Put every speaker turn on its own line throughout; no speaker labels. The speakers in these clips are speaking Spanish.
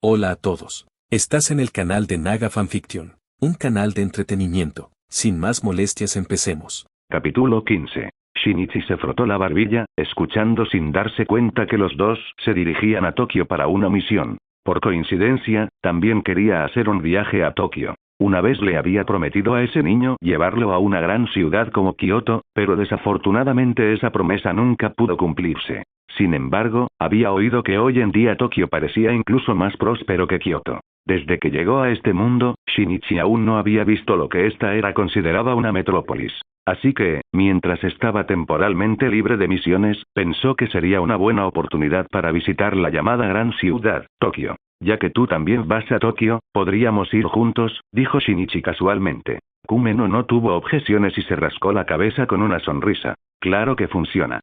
Hola a todos. Estás en el canal de Naga Fanfiction, un canal de entretenimiento. Sin más molestias, empecemos.
Capítulo 15. Shinichi se frotó la barbilla, escuchando sin darse cuenta que los dos se dirigían a Tokio para una misión. Por coincidencia, también quería hacer un viaje a Tokio. Una vez le había prometido a ese niño llevarlo a una gran ciudad como Kioto, pero desafortunadamente esa promesa nunca pudo cumplirse. Sin embargo, había oído que hoy en día Tokio parecía incluso más próspero que Kioto. Desde que llegó a este mundo, Shinichi aún no había visto lo que esta era considerada una metrópolis. Así que, mientras estaba temporalmente libre de misiones, pensó que sería una buena oportunidad para visitar la llamada gran ciudad, Tokio. Ya que tú también vas a Tokio, podríamos ir juntos, dijo Shinichi casualmente. Kumeno no tuvo objeciones y se rascó la cabeza con una sonrisa. Claro que funciona.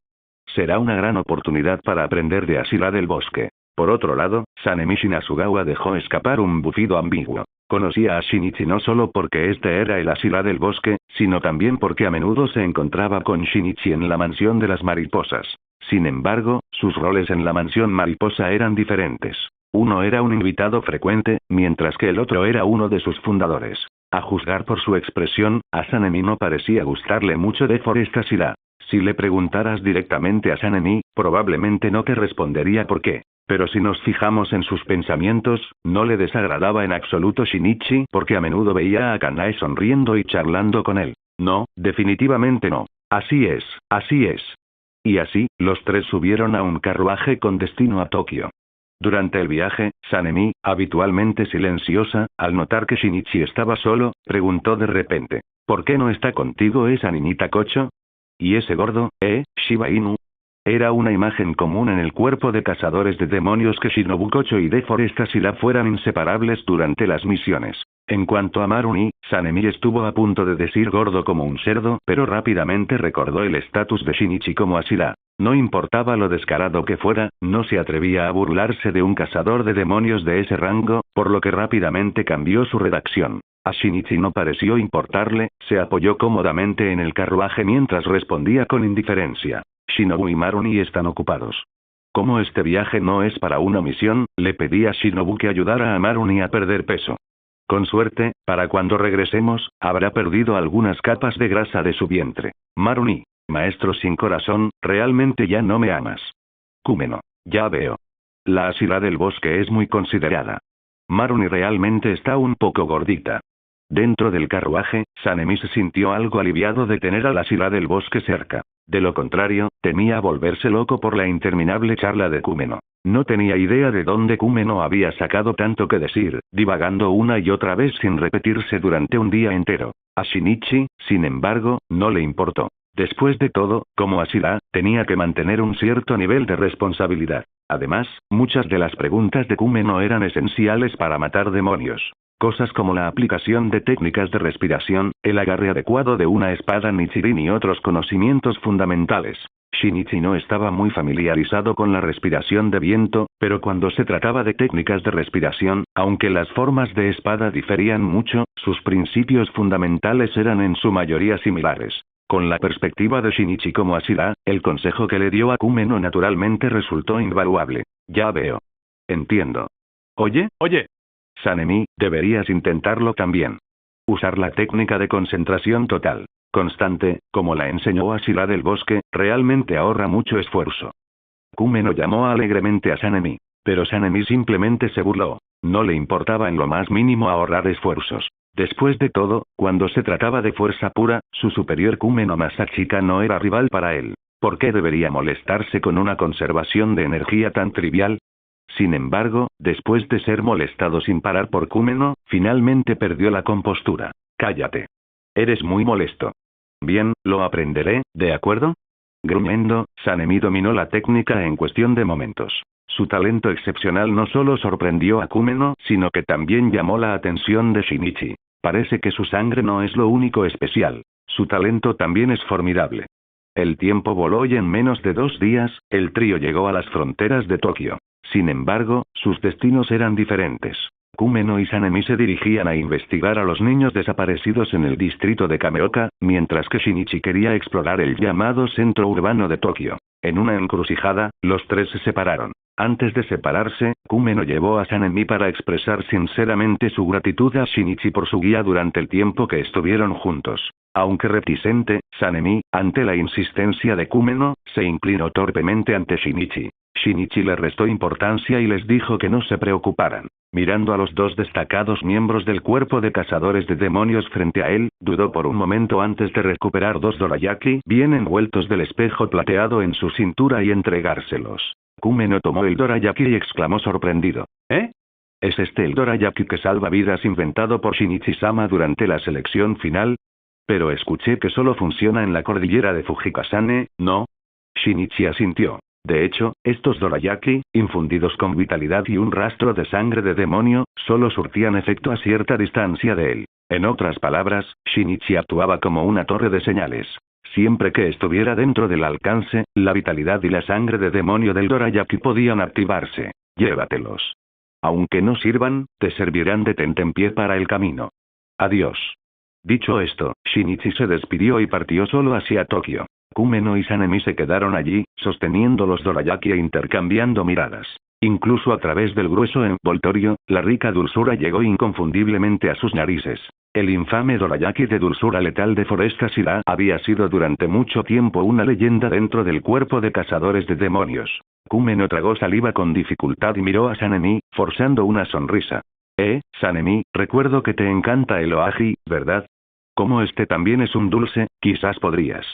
Será una gran oportunidad para aprender de Ashira del bosque. Por otro lado, Sanemi Shinasugawa dejó escapar un bufido ambiguo. Conocía a Shinichi no solo porque este era el Ashira del bosque, sino también porque a menudo se encontraba con Shinichi en la mansión de las mariposas. Sin embargo, sus roles en la mansión mariposa eran diferentes. Uno era un invitado frecuente, mientras que el otro era uno de sus fundadores. A juzgar por su expresión, a Sanemi no parecía gustarle mucho de Forest Ashira. Si le preguntaras directamente a Sanemi, probablemente no te respondería por qué. Pero si nos fijamos en sus pensamientos, no le desagradaba en absoluto Shinichi porque a menudo veía a Kanae sonriendo y charlando con él. No, definitivamente no. Así es, así es. Y así, los tres subieron a un carruaje con destino a Tokio. Durante el viaje, Sanemi, habitualmente silenciosa, al notar que Shinichi estaba solo, preguntó de repente: ¿Por qué no está contigo esa niñita Kocho? ¿Y ese gordo, Shiba Inu? Era una imagen común en el cuerpo de cazadores de demonios que Shinobu Kocho y DeForest Ashira fueran inseparables durante las misiones. En cuanto a Maruni, Sanemi estuvo a punto de decir gordo como un cerdo, pero rápidamente recordó el estatus de Shinichi como Ashira. No importaba lo descarado que fuera, no se atrevía a burlarse de un cazador de demonios de ese rango, por lo que rápidamente cambió su redacción. A Shinichi no pareció importarle, se apoyó cómodamente en el carruaje mientras respondía con indiferencia. Shinobu y Maruni están ocupados. Como este viaje no es para una misión, le pedí a Shinobu que ayudara a Maruni a perder peso. Con suerte, para cuando regresemos, habrá perdido algunas capas de grasa de su vientre. Maruni, maestro sin corazón, realmente ya no me amas. Kumeno, ya veo. La Ashira del bosque es muy considerada. Maruni realmente está un poco gordita. Dentro del carruaje, Sanemi se sintió algo aliviado de tener a la Ashira del bosque cerca. De lo contrario, temía volverse loco por la interminable charla de Kumeno. No tenía idea de dónde Kumeno había sacado tanto que decir, divagando una y otra vez sin repetirse durante un día entero. A Shinichi, sin embargo, no le importó. Después de todo, como Ashira, tenía que mantener un cierto nivel de responsabilidad. Además, muchas de las preguntas de Kumeno eran esenciales para matar demonios. Cosas como la aplicación de técnicas de respiración, el agarre adecuado de una espada Nichirin y otros conocimientos fundamentales. Shinichi no estaba muy familiarizado con la respiración de viento, pero cuando se trataba de técnicas de respiración, aunque las formas de espada diferían mucho, sus principios fundamentales eran en su mayoría similares. Con la perspectiva de Shinichi como Ashira, el consejo que le dio a Kumeno naturalmente resultó invaluable. Ya veo. Entiendo. Oye. Sanemi, deberías intentarlo también. Usar la técnica de concentración total, constante, como la enseñó Ashira del bosque, realmente ahorra mucho esfuerzo. Kumeno llamó alegremente a Sanemi. Pero Sanemi simplemente se burló. No le importaba en lo más mínimo ahorrar esfuerzos. Después de todo, cuando se trataba de fuerza pura, su superior Kumeno Masachika no era rival para él. ¿Por qué debería molestarse con una conservación de energía tan trivial? Sin embargo, después de ser molestado sin parar por Kumeno, finalmente perdió la compostura. Cállate. Eres muy molesto. Bien, lo aprenderé, ¿de acuerdo? Gruñendo, Sanemi dominó la técnica en cuestión de momentos. Su talento excepcional no solo sorprendió a Kumeno, sino que también llamó la atención de Shinichi. Parece que su sangre no es lo único especial. Su talento también es formidable. El tiempo voló y en menos de 2 días, el trío llegó a las fronteras de Tokio. Sin embargo, sus destinos eran diferentes. Kumeno y Sanemi se dirigían a investigar a los niños desaparecidos en el distrito de Kameoka, mientras que Shinichi quería explorar el llamado centro urbano de Tokio. En una encrucijada, los tres se separaron. Antes de separarse, Kumeno llevó a Sanemi para expresar sinceramente su gratitud a Shinichi por su guía durante el tiempo que estuvieron juntos. Aunque reticente, Sanemi, ante la insistencia de Kumeno, se inclinó torpemente ante Shinichi. Shinichi le restó importancia y les dijo que no se preocuparan. Mirando a los dos destacados miembros del cuerpo de cazadores de demonios frente a él, dudó por un momento antes de recuperar 2 dorayaki bien envueltos del espejo plateado en su cintura y entregárselos. Kumeno tomó el dorayaki y exclamó sorprendido. ¿Eh? ¿Es este el dorayaki que salva vidas inventado por Shinichi-sama durante la selección final? Pero escuché que solo funciona en la cordillera de Fujikasane, ¿no? Shinichi asintió. De hecho, estos dorayaki, infundidos con vitalidad y un rastro de sangre de demonio, solo surtían efecto a cierta distancia de él. En otras palabras, Shinichi actuaba como una torre de señales. Siempre que estuviera dentro del alcance, la vitalidad y la sangre de demonio del dorayaki podían activarse. Llévatelos. Aunque no sirvan, te servirán de tentempié para el camino. Adiós. Dicho esto, Shinichi se despidió y partió solo hacia Tokio. Kumeno y Sanemi se quedaron allí, sosteniendo los dorayaki e intercambiando miradas. Incluso a través del grueso envoltorio, la rica dulzura llegó inconfundiblemente a sus narices. El infame dorayaki de dulzura letal de Foresta Shira había sido durante mucho tiempo una leyenda dentro del cuerpo de cazadores de demonios. Kumeno tragó saliva con dificultad y miró a Sanemi, forzando una sonrisa. Sanemi, recuerdo que te encanta el oaji, ¿verdad? Como este también es un dulce, quizás podrías.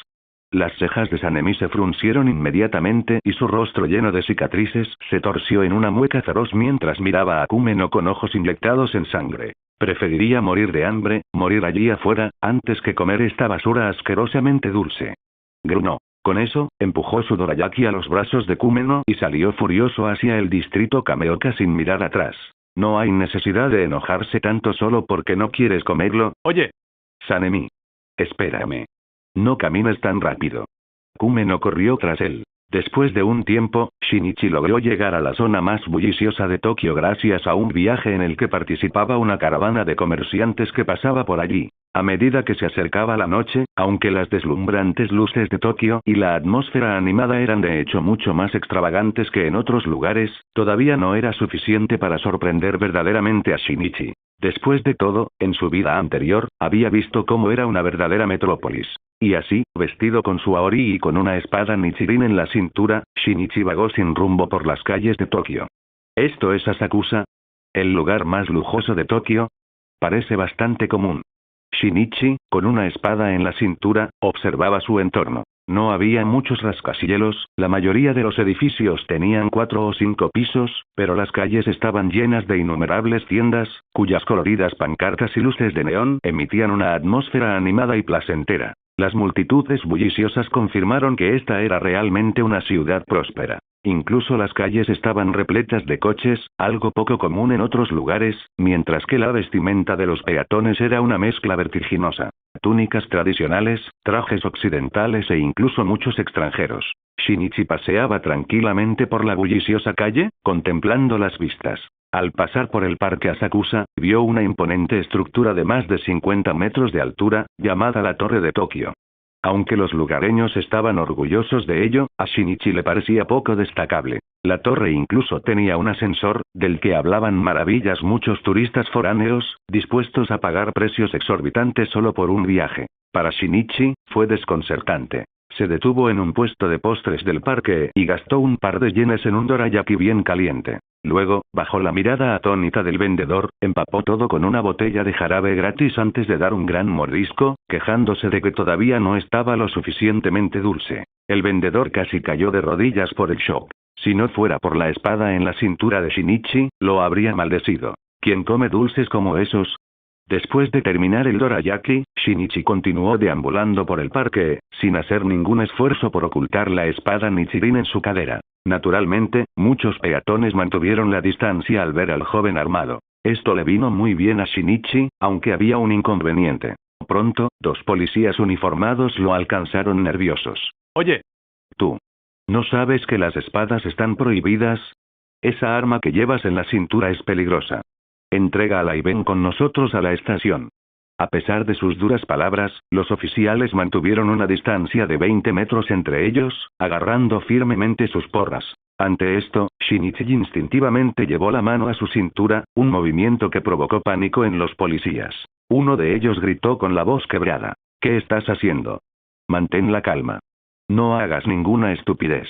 Las cejas de Sanemi se fruncieron inmediatamente y su rostro lleno de cicatrices se torció en una mueca feroz mientras miraba a Kumeno con ojos inyectados en sangre. Preferiría morir de hambre, morir allí afuera, antes que comer esta basura asquerosamente dulce. Gruñó. Con eso, empujó su dorayaki a los brazos de Kumeno y salió furioso hacia el distrito Kameoka sin mirar atrás. No hay necesidad de enojarse tanto solo porque no quieres comerlo. Oye. Sanemi. Espérame. No camines tan rápido. Kumeno corrió tras él. Después de un tiempo, Shinichi logró llegar a la zona más bulliciosa de Tokio gracias a un viaje en el que participaba una caravana de comerciantes que pasaba por allí. A medida que se acercaba la noche, aunque las deslumbrantes luces de Tokio y la atmósfera animada eran de hecho mucho más extravagantes que en otros lugares, todavía no era suficiente para sorprender verdaderamente a Shinichi. Después de todo, en su vida anterior, había visto cómo era una verdadera metrópolis. Y así, vestido con su aori y con una espada Nichirin en la cintura, Shinichi vagó sin rumbo por las calles de Tokio. ¿Esto es Asakusa? ¿El lugar más lujoso de Tokio? Parece bastante común. Shinichi, con una espada en la cintura, observaba su entorno. No había muchos rascacielos, la mayoría de los edificios tenían 4 o 5 pisos, pero las calles estaban llenas de innumerables tiendas, cuyas coloridas pancartas y luces de neón emitían una atmósfera animada y placentera. Las multitudes bulliciosas confirmaron que esta era realmente una ciudad próspera. Incluso las calles estaban repletas de coches, algo poco común en otros lugares, mientras que la vestimenta de los peatones era una mezcla vertiginosa. Túnicas tradicionales, trajes occidentales e incluso muchos extranjeros. Shinichi paseaba tranquilamente por la bulliciosa calle, contemplando las vistas. Al pasar por el parque Asakusa, vio una imponente estructura de más de 50 metros de altura, llamada la Torre de Tokio. Aunque los lugareños estaban orgullosos de ello, a Shinichi le parecía poco destacable. La torre incluso tenía un ascensor, del que hablaban maravillas muchos turistas foráneos, dispuestos a pagar precios exorbitantes solo por un viaje. Para Shinichi, fue desconcertante. Se detuvo en un puesto de postres del parque y gastó un par de yenes en un dorayaki bien caliente. Luego, bajo la mirada atónita del vendedor, empapó todo con una botella de jarabe gratis antes de dar un gran mordisco, quejándose de que todavía no estaba lo suficientemente dulce. El vendedor casi cayó de rodillas por el shock. Si no fuera por la espada en la cintura de Shinichi, lo habría maldecido. ¿Quién come dulces como esos? Después de terminar el dorayaki, Shinichi continuó deambulando por el parque, sin hacer ningún esfuerzo por ocultar la espada Nichirin en su cadera. Naturalmente, muchos peatones mantuvieron la distancia al ver al joven armado. Esto le vino muy bien a Shinichi, aunque había un inconveniente. Pronto, 2 policías uniformados lo alcanzaron nerviosos. Oye. Tú. ¿No sabes que las espadas están prohibidas? Esa arma que llevas en la cintura es peligrosa. Entrégala y ven con nosotros a la estación. A pesar de sus duras palabras, los oficiales mantuvieron una distancia de 20 metros entre ellos, agarrando firmemente sus porras. Ante esto, Shinichi instintivamente llevó la mano a su cintura, un movimiento que provocó pánico en los policías. Uno de ellos gritó con la voz quebrada. ¿Qué estás haciendo? Mantén la calma. No hagas ninguna estupidez.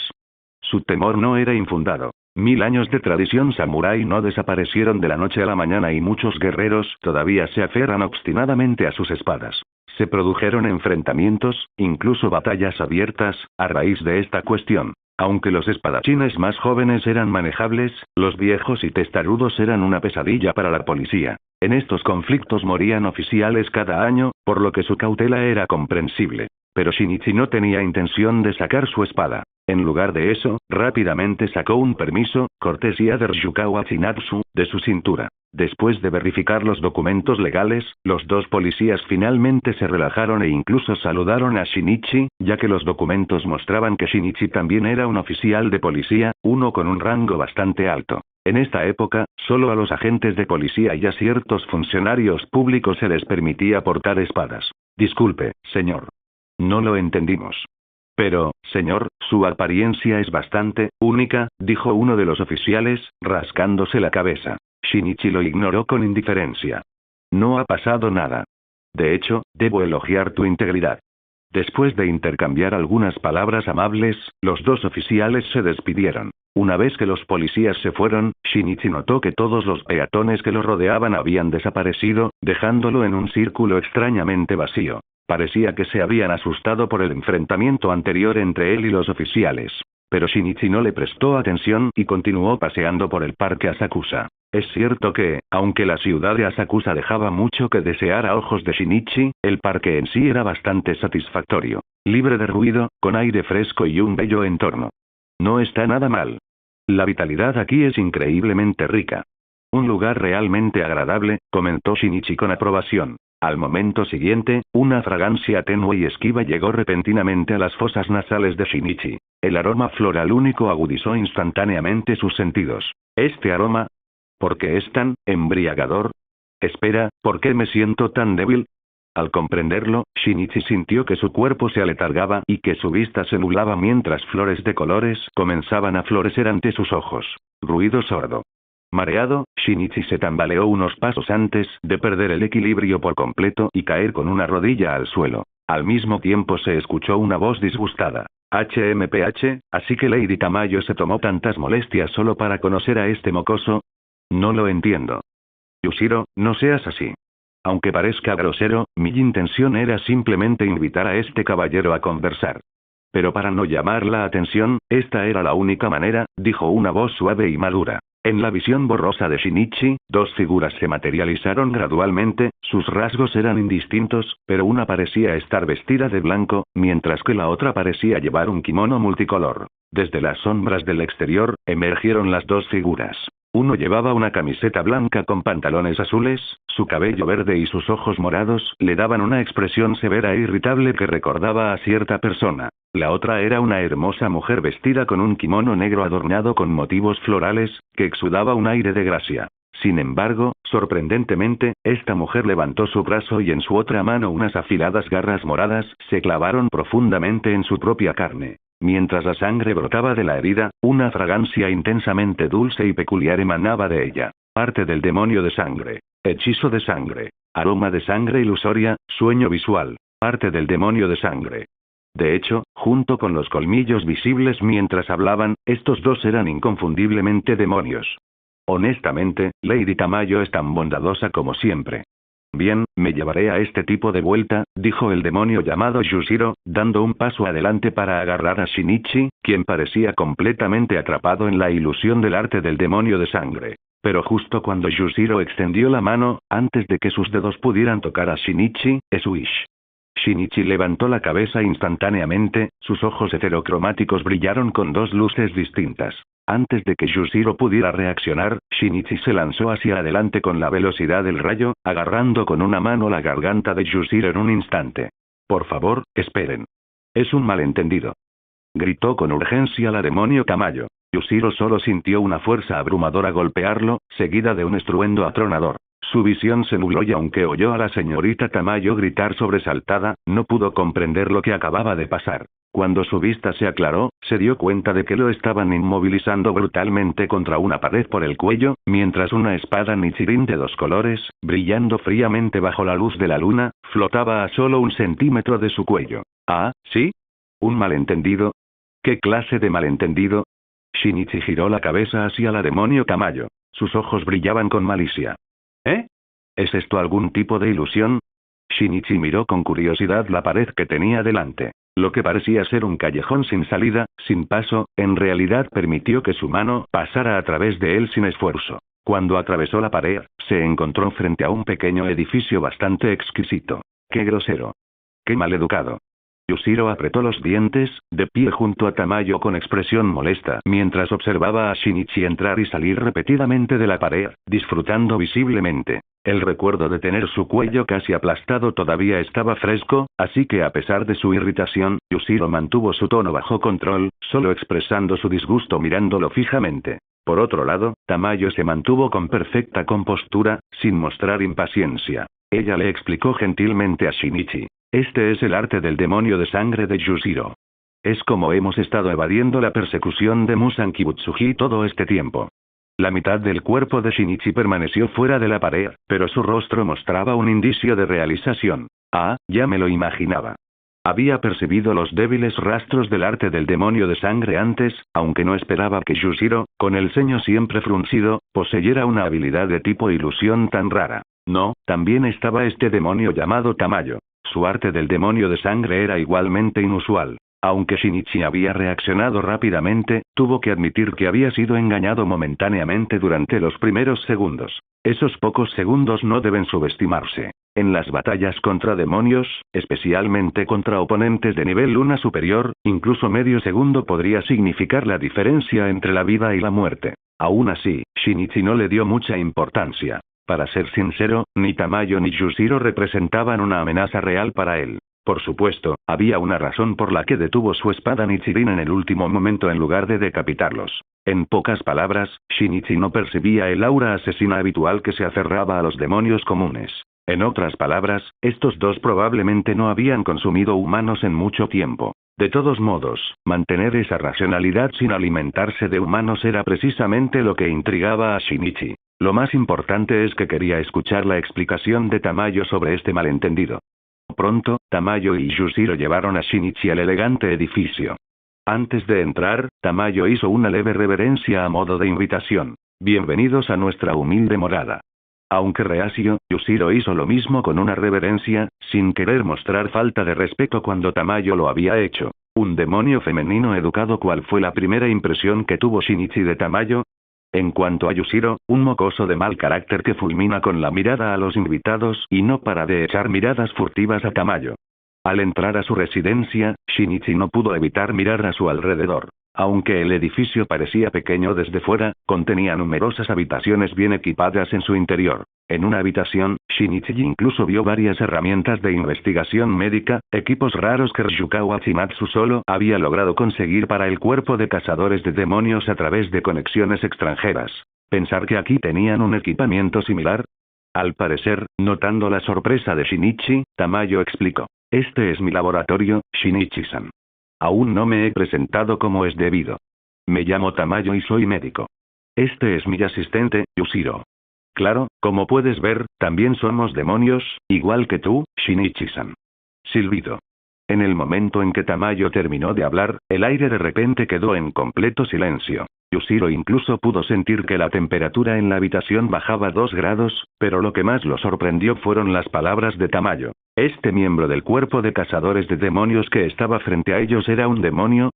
Su temor no era infundado. 1000 años de tradición samurái no desaparecieron de la noche a la mañana y muchos guerreros todavía se aferran obstinadamente a sus espadas. Se produjeron enfrentamientos, incluso batallas abiertas, a raíz de esta cuestión. Aunque los espadachines más jóvenes eran manejables, los viejos y testarudos eran una pesadilla para la policía. En estos conflictos morían oficiales cada año, por lo que su cautela era comprensible. Pero Shinichi no tenía intención de sacar su espada. En lugar de eso, rápidamente sacó un permiso, cortesía de Ryukawa Chinatsu, de su cintura. Después de verificar los documentos legales, los dos policías finalmente se relajaron e incluso saludaron a Shinichi, ya que los documentos mostraban que Shinichi también era un oficial de policía, uno con un rango bastante alto. En esta época, solo a los agentes de policía y a ciertos funcionarios públicos se les permitía portar espadas. Disculpe, señor. No lo entendimos. Pero, señor, su apariencia es bastante única, dijo uno de los oficiales, rascándose la cabeza. Shinichi lo ignoró con indiferencia. No ha pasado nada. De hecho, debo elogiar tu integridad. Después de intercambiar algunas palabras amables, los dos oficiales se despidieron. Una vez que los policías se fueron, Shinichi notó que todos los peatones que lo rodeaban habían desaparecido, dejándolo en un círculo extrañamente vacío. Parecía que se habían asustado por el enfrentamiento anterior entre él y los oficiales. Pero Shinichi no le prestó atención y continuó paseando por el parque Asakusa. Es cierto que, aunque la ciudad de Asakusa dejaba mucho que desear a ojos de Shinichi, el parque en sí era bastante satisfactorio. Libre de ruido, con aire fresco y un bello entorno. No está nada mal. La vitalidad aquí es increíblemente rica. Un lugar realmente agradable, comentó Shinichi con aprobación. Al momento siguiente, una fragancia tenue y esquiva llegó repentinamente a las fosas nasales de Shinichi. El aroma floral único agudizó instantáneamente sus sentidos. Este aroma... ¿por qué es tan embriagador? Espera, ¿por qué me siento tan débil? Al comprenderlo, Shinichi sintió que su cuerpo se aletargaba y que su vista se nublaba mientras flores de colores comenzaban a florecer ante sus ojos. Ruido sordo. Mareado, Shinichi se tambaleó unos pasos antes de perder el equilibrio por completo y caer con una rodilla al suelo. Al mismo tiempo se escuchó una voz disgustada. HMPH, así que Lady Tamayo se tomó tantas molestias solo para conocer a este mocoso. No lo entiendo. Yushiro, no seas así. Aunque parezca grosero, mi intención era simplemente invitar a este caballero a conversar. Pero para no llamar la atención, esta era la única manera, dijo una voz suave y madura. En la visión borrosa de Shinichi, dos figuras se materializaron gradualmente, sus rasgos eran indistintos, pero una parecía estar vestida de blanco, mientras que la otra parecía llevar un kimono multicolor. Desde las sombras del exterior, emergieron las dos figuras. Uno llevaba una camiseta blanca con pantalones azules, su cabello verde y sus ojos morados le daban una expresión severa e irritable que recordaba a cierta persona. La otra era una hermosa mujer vestida con un kimono negro adornado con motivos florales, que exudaba un aire de gracia. Sin embargo, sorprendentemente, esta mujer levantó su brazo y en su otra mano unas afiladas garras moradas se clavaron profundamente en su propia carne. Mientras la sangre brotaba de la herida, una fragancia intensamente dulce y peculiar emanaba de ella. Parte del demonio de sangre. Hechizo de sangre. Aroma de sangre ilusoria, sueño visual. Parte del demonio de sangre. De hecho, junto con los colmillos visibles mientras hablaban, estos dos eran inconfundiblemente demonios. Honestamente, Lady Tamayo es tan bondadosa como siempre. Bien, me llevaré a este tipo de vuelta, dijo el demonio llamado Yushiro, dando un paso adelante para agarrar a Shinichi, quien parecía completamente atrapado en la ilusión del arte del demonio de sangre. Pero justo cuando Yushiro extendió la mano, antes de que sus dedos pudieran tocar a Shinichi, Swish. Shinichi levantó la cabeza instantáneamente, sus ojos heterocromáticos brillaron con dos luces distintas. Antes de que Yushiro pudiera reaccionar, Shinichi se lanzó hacia adelante con la velocidad del rayo, agarrando con una mano la garganta de Yushiro en un instante. Por favor, esperen. Es un malentendido. Gritó con urgencia la demonio Tamayo. Yushiro solo sintió una fuerza abrumadora golpearlo, seguida de un estruendo atronador. Su visión se nubló y aunque oyó a la señorita Tamayo gritar sobresaltada, no pudo comprender lo que acababa de pasar. Cuando su vista se aclaró, se dio cuenta de que lo estaban inmovilizando brutalmente contra una pared por el cuello, mientras una espada Nichirin de 2 colores, brillando fríamente bajo la luz de la luna, flotaba a solo 1 centímetro de su cuello. ¿Ah, sí? ¿Un malentendido? ¿Qué clase de malentendido? Shinichi giró la cabeza hacia la demonio Tamayo. Sus ojos brillaban con malicia. ¿Eh? ¿Es esto algún tipo de ilusión? Shinichi miró con curiosidad la pared que tenía delante. Lo que parecía ser un callejón sin salida, sin paso, en realidad permitió que su mano pasara a través de él sin esfuerzo. Cuando atravesó la pared, se encontró frente a un pequeño edificio bastante exquisito. ¡Qué grosero! ¡Qué maleducado! Yushiro apretó los dientes, de pie junto a Tamayo con expresión molesta, mientras observaba a Shinichi entrar y salir repetidamente de la pared, disfrutando visiblemente. El recuerdo de tener su cuello casi aplastado todavía estaba fresco, así que a pesar de su irritación, Yushiro mantuvo su tono bajo control, solo expresando su disgusto mirándolo fijamente. Por otro lado, Tamayo se mantuvo con perfecta compostura, sin mostrar impaciencia. Ella le explicó gentilmente a Shinichi. Este es el arte del demonio de sangre de Yushiro. Es como hemos estado evadiendo la persecución de Musan Kibutsuji todo este tiempo. La mitad del cuerpo de Shinichi permaneció fuera de la pared, pero su rostro mostraba un indicio de realización. Ah, ya me lo imaginaba. Había percibido los débiles rastros del arte del demonio de sangre antes, aunque no esperaba que Yushiro, con el ceño siempre fruncido, poseyera una habilidad de tipo ilusión tan rara. No, también estaba este demonio llamado Tamayo. Su arte del demonio de sangre era igualmente inusual. Aunque Shinichi había reaccionado rápidamente, tuvo que admitir que había sido engañado momentáneamente durante los primeros segundos. Esos pocos segundos no deben subestimarse. En las batallas contra demonios, especialmente contra oponentes de nivel luna superior, incluso medio segundo podría significar la diferencia entre la vida y la muerte. Aún así, Shinichi no le dio mucha importancia. Para ser sincero, ni Tamayo ni Yushiro representaban una amenaza real para él. Por supuesto, había una razón por la que detuvo su espada Nichirin en el último momento en lugar de decapitarlos. En pocas palabras, Shinichi no percibía el aura asesina habitual que se aferraba a los demonios comunes. En otras palabras, estos dos probablemente no habían consumido humanos en mucho tiempo. De todos modos, mantener esa racionalidad sin alimentarse de humanos era precisamente lo que intrigaba a Shinichi. Lo más importante es que quería escuchar la explicación de Tamayo sobre este malentendido. Pronto, Tamayo y Yushiro llevaron a Shinichi al elegante edificio. Antes de entrar, Tamayo hizo una leve reverencia a modo de invitación. Bienvenidos a nuestra humilde morada. Aunque reacio, Yushiro hizo lo mismo con una reverencia, sin querer mostrar falta de respeto cuando Tamayo lo había hecho. Un demonio femenino educado. ¿Cuál fue la primera impresión que tuvo Shinichi de Tamayo? En cuanto a Yushiro, un mocoso de mal carácter que fulmina con la mirada a los invitados y no para de echar miradas furtivas a Tamayo. Al entrar a su residencia, Shinichi no pudo evitar mirar a su alrededor. Aunque el edificio parecía pequeño desde fuera, contenía numerosas habitaciones bien equipadas en su interior. En una habitación, Shinichi incluso vio varias herramientas de investigación médica, equipos raros que Ryukawa Shimatsu solo había logrado conseguir para el cuerpo de cazadores de demonios a través de conexiones extranjeras. Pensar que aquí tenían un equipamiento similar. Al parecer, notando la sorpresa de Shinichi, Tamayo explicó. Este es mi laboratorio, Shinichi-san. Aún no me he presentado como es debido. Me llamo Tamayo y soy médico. Este es mi asistente, Yushiro. Claro, como puedes ver, también somos demonios, igual que tú, Shinichi-san. Silbido. En el momento en que Tamayo terminó de hablar, el aire de repente quedó en completo silencio. Yushiro incluso pudo sentir que la temperatura en la habitación bajaba 2 grados, pero lo que más lo sorprendió fueron las palabras de Tamayo. Este miembro del cuerpo de cazadores de demonios que estaba frente a ellos era un demonio.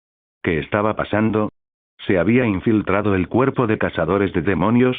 ¿Qué estaba pasando? ¿Se había infiltrado el cuerpo de cazadores de demonios?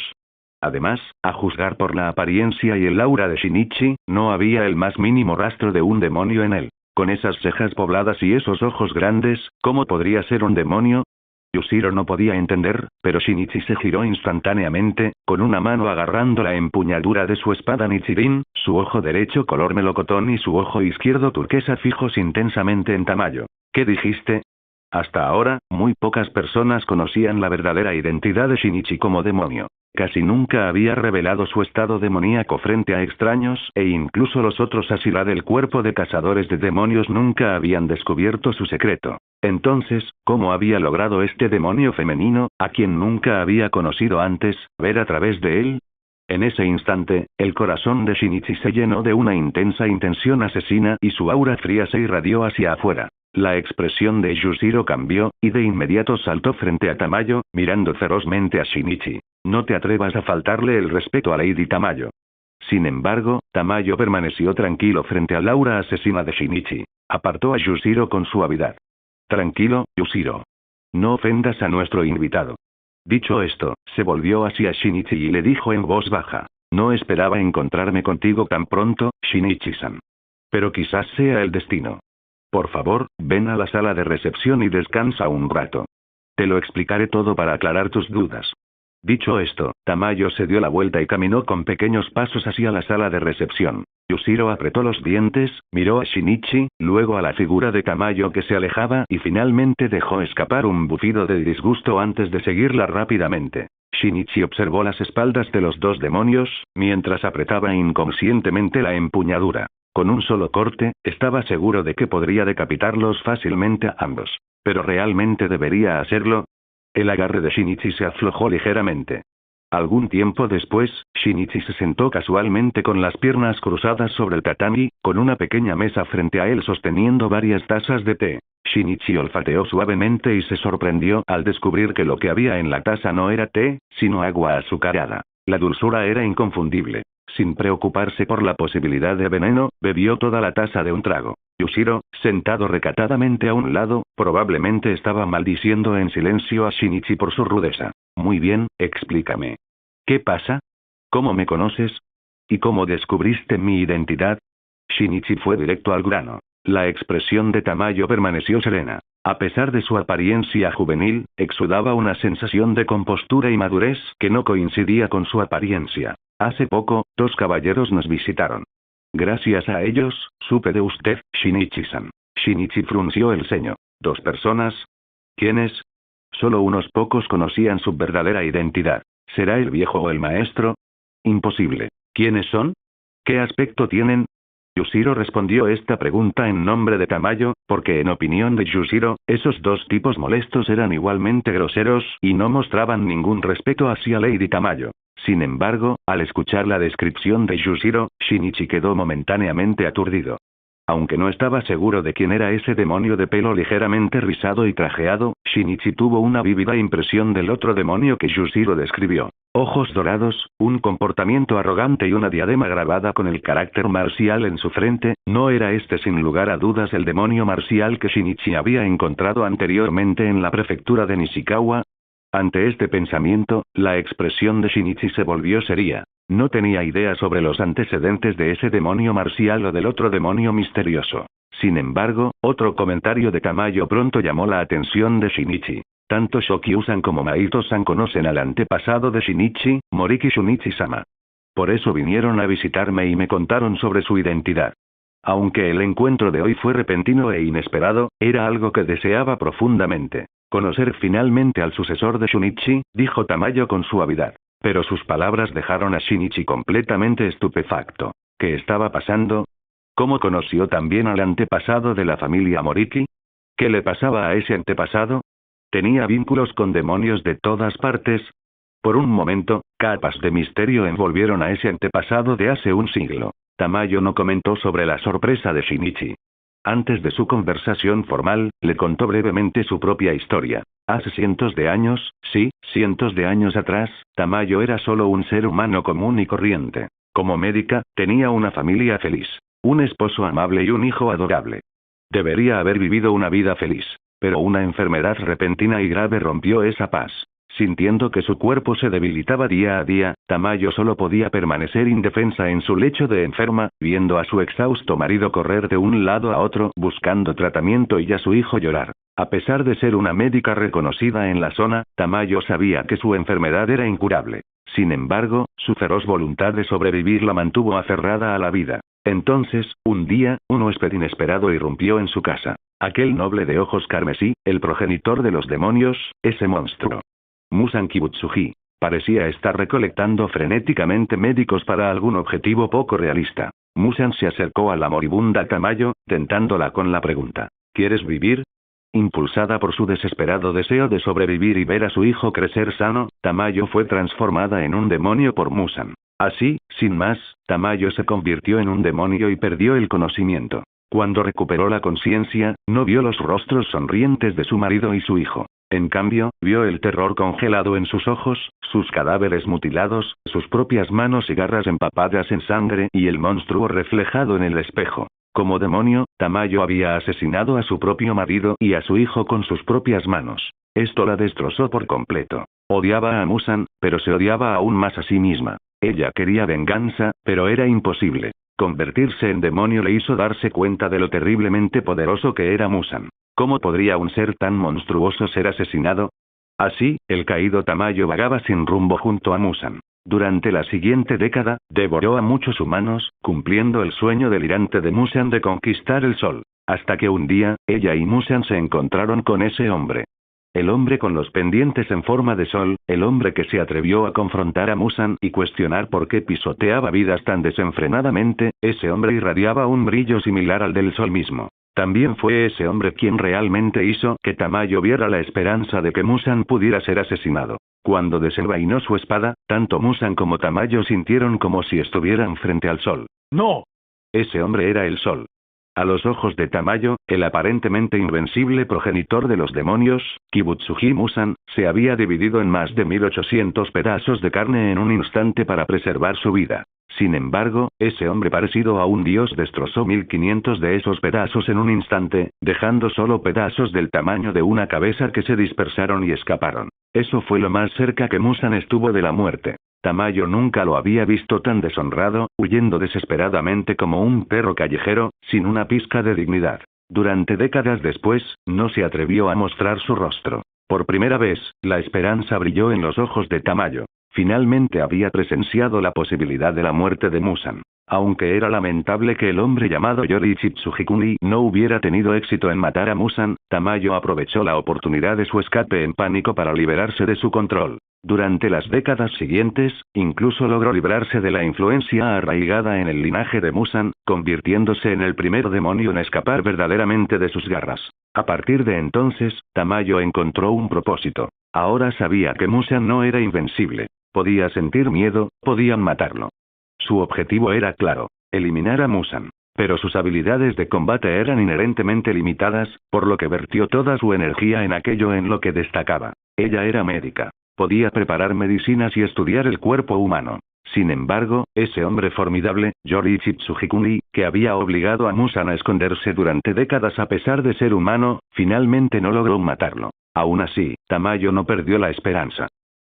Además, a juzgar por la apariencia y el aura de Shinichi, no había el más mínimo rastro de un demonio en él. Con esas cejas pobladas y esos ojos grandes, ¿cómo podría ser un demonio? Yushiro no podía entender, pero Shinichi se giró instantáneamente, con una mano agarrando la empuñadura de su espada Nichirin, su ojo derecho color melocotón y su ojo izquierdo turquesa fijos intensamente en Tamayo. ¿Qué dijiste? Hasta ahora, muy pocas personas conocían la verdadera identidad de Shinichi como demonio. Casi nunca había revelado su estado demoníaco frente a extraños e incluso los otros Asira del cuerpo de cazadores de demonios nunca habían descubierto su secreto. Entonces, ¿cómo había logrado este demonio femenino, a quien nunca había conocido antes, ver a través de él? En ese instante, el corazón de Shinichi se llenó de una intensa intención asesina y su aura fría se irradió hacia afuera. La expresión de Yujiro cambió, y de inmediato saltó frente a Tamayo, mirando ferozmente a Shinichi. No te atrevas a faltarle el respeto a Lady Tamayo. Sin embargo, Tamayo permaneció tranquilo frente al aura asesina de Shinichi. Apartó a Yujiro con suavidad. Tranquilo, Yujiro. No ofendas a nuestro invitado. Dicho esto, se volvió hacia Shinichi y le dijo en voz baja. No esperaba encontrarme contigo tan pronto, Shinichi-san. Pero quizás sea el destino. Por favor, ven a la sala de recepción y descansa un rato. Te lo explicaré todo para aclarar tus dudas. Dicho esto, Tamayo se dio la vuelta y caminó con pequeños pasos hacia la sala de recepción. Yujiro apretó los dientes, miró a Shinichi, luego a la figura de Tamayo que se alejaba y finalmente dejó escapar un bufido de disgusto antes de seguirla rápidamente. Shinichi observó las espaldas de los dos demonios, mientras apretaba inconscientemente la empuñadura. Con un solo corte, estaba seguro de que podría decapitarlos fácilmente a ambos. ¿Pero realmente debería hacerlo? El agarre de Shinichi se aflojó ligeramente. Algún tiempo después, Shinichi se sentó casualmente con las piernas cruzadas sobre el tatami, con una pequeña mesa frente a él sosteniendo varias tazas de té. Shinichi olfateó suavemente y se sorprendió al descubrir que lo que había en la taza no era té, sino agua azucarada. La dulzura era inconfundible. Sin preocuparse por la posibilidad de veneno, bebió toda la taza de un trago. Yujiro, sentado recatadamente a un lado, probablemente estaba maldiciendo en silencio a Shinichi por su rudeza. Muy bien, explícame. ¿Qué pasa? ¿Cómo me conoces? ¿Y cómo descubriste mi identidad? Shinichi fue directo al grano. La expresión de Tamayo permaneció serena. A pesar de su apariencia juvenil, exudaba una sensación de compostura y madurez que no coincidía con su apariencia. Hace poco, 2 caballeros nos visitaron. Gracias a ellos, supe de usted, Shinichi-san. Shinichi frunció el ceño. ¿2 personas? ¿Quiénes? Solo unos pocos conocían su verdadera identidad. ¿Será el viejo o el maestro? Imposible. ¿Quiénes son? ¿Qué aspecto tienen? Yujiro respondió esta pregunta en nombre de Tamayo, porque en opinión de Yujiro, esos 2 tipos molestos eran igualmente groseros y no mostraban ningún respeto hacia Lady Tamayo. Sin embargo, al escuchar la descripción de Yujiro, Shinichi quedó momentáneamente aturdido. Aunque no estaba seguro de quién era ese demonio de pelo ligeramente rizado y trajeado, Shinichi tuvo una vívida impresión del otro demonio que Yujiro describió. Ojos dorados, un comportamiento arrogante y una diadema grabada con el carácter marcial en su frente, ¿no era este sin lugar a dudas el demonio marcial que Shinichi había encontrado anteriormente en la prefectura de Nishikawa? Ante este pensamiento, la expresión de Shinichi se volvió seria. No tenía idea sobre los antecedentes de ese demonio marcial o del otro demonio misterioso. Sin embargo, otro comentario de Tamayo pronto llamó la atención de Shinichi. Tanto Shokyu-san como Maito-san conocen al antepasado de Shinichi, Moriki Shunichi-sama. Por eso vinieron a visitarme y me contaron sobre su identidad. Aunque el encuentro de hoy fue repentino e inesperado, era algo que deseaba profundamente. Conocer finalmente al sucesor de Shunichi, dijo Tamayo con suavidad. Pero sus palabras dejaron a Shinichi completamente estupefacto. ¿Qué estaba pasando? ¿Cómo conoció también al antepasado de la familia Moriki? ¿Qué le pasaba a ese antepasado? ¿Tenía vínculos con demonios de todas partes? Por un momento, capas de misterio envolvieron a ese antepasado de hace un siglo. Tamayo no comentó sobre la sorpresa de Shinichi. Antes de su conversación formal, le contó brevemente su propia historia. Hace cientos de años, sí, cientos de años atrás, Tamayo era solo un ser humano común y corriente. Como médica, tenía una familia feliz, un esposo amable y un hijo adorable. Debería haber vivido una vida feliz, pero una enfermedad repentina y grave rompió esa paz. Sintiendo que su cuerpo se debilitaba día a día, Tamayo solo podía permanecer indefensa en su lecho de enferma, viendo a su exhausto marido correr de un lado a otro buscando tratamiento y a su hijo llorar. A pesar de ser una médica reconocida en la zona, Tamayo sabía que su enfermedad era incurable. Sin embargo, su feroz voluntad de sobrevivir la mantuvo aferrada a la vida. Entonces, un día, un huésped inesperado irrumpió en su casa. Aquel noble de ojos carmesí, el progenitor de los demonios, ese monstruo. Musan Kibutsuji. Parecía estar recolectando frenéticamente médicos para algún objetivo poco realista. Musan se acercó a la moribunda Tamayo, tentándola con la pregunta: ¿quieres vivir? Impulsada por su desesperado deseo de sobrevivir y ver a su hijo crecer sano, Tamayo fue transformada en un demonio por Musan. Así, sin más, Tamayo se convirtió en un demonio y perdió el conocimiento. Cuando recuperó la conciencia, no vio los rostros sonrientes de su marido y su hijo. En cambio, vio el terror congelado en sus ojos, sus cadáveres mutilados, sus propias manos y garras empapadas en sangre y el monstruo reflejado en el espejo. Como demonio, Tamayo había asesinado a su propio marido y a su hijo con sus propias manos. Esto la destrozó por completo. Odiaba a Musan, pero se odiaba aún más a sí misma. Ella quería venganza, pero era imposible. Convertirse en demonio le hizo darse cuenta de lo terriblemente poderoso que era Musan. ¿Cómo podría un ser tan monstruoso ser asesinado? Así, el caído Tamayo vagaba sin rumbo junto a Musan. Durante la siguiente década, devoró a muchos humanos, cumpliendo el sueño delirante de Musan de conquistar el sol. Hasta que un día, ella y Musan se encontraron con ese hombre. El hombre con los pendientes en forma de sol, el hombre que se atrevió a confrontar a Musan y cuestionar por qué pisoteaba vidas tan desenfrenadamente, ese hombre irradiaba un brillo similar al del sol mismo. También fue ese hombre quien realmente hizo que Tamayo viera la esperanza de que Musan pudiera ser asesinado. Cuando desenvainó su espada, tanto Musan como Tamayo sintieron como si estuvieran frente al sol. ¡No! Ese hombre era el sol. A los ojos de Tamayo, el aparentemente invencible progenitor de los demonios, Kibutsuji Musan, se había dividido en más de 1800 pedazos de carne en un instante para preservar su vida. Sin embargo, ese hombre parecido a un dios destrozó 1500 de esos pedazos en un instante, dejando solo pedazos del tamaño de una cabeza que se dispersaron y escaparon. Eso fue lo más cerca que Musan estuvo de la muerte. Tamayo nunca lo había visto tan deshonrado, huyendo desesperadamente como un perro callejero, sin una pizca de dignidad. Durante décadas después, no se atrevió a mostrar su rostro. Por primera vez, la esperanza brilló en los ojos de Tamayo. Finalmente había presenciado la posibilidad de la muerte de Musan. Aunque era lamentable que el hombre llamado Yoriichi Tsujikuni no hubiera tenido éxito en matar a Musan, Tamayo aprovechó la oportunidad de su escape en pánico para liberarse de su control. Durante las décadas siguientes, incluso logró librarse de la influencia arraigada en el linaje de Musan, convirtiéndose en el primer demonio en escapar verdaderamente de sus garras. A partir de entonces, Tamayo encontró un propósito. Ahora sabía que Musan no era invencible. Podía sentir miedo, podían matarlo. Su objetivo era claro: eliminar a Musan. Pero sus habilidades de combate eran inherentemente limitadas, por lo que vertió toda su energía en aquello en lo que destacaba. Ella era médica. Podía preparar medicinas y estudiar el cuerpo humano. Sin embargo, ese hombre formidable, Yoriichi Tsujikuni, que había obligado a Musan a esconderse durante décadas a pesar de ser humano, finalmente no logró matarlo. Aún así, Tamayo no perdió la esperanza.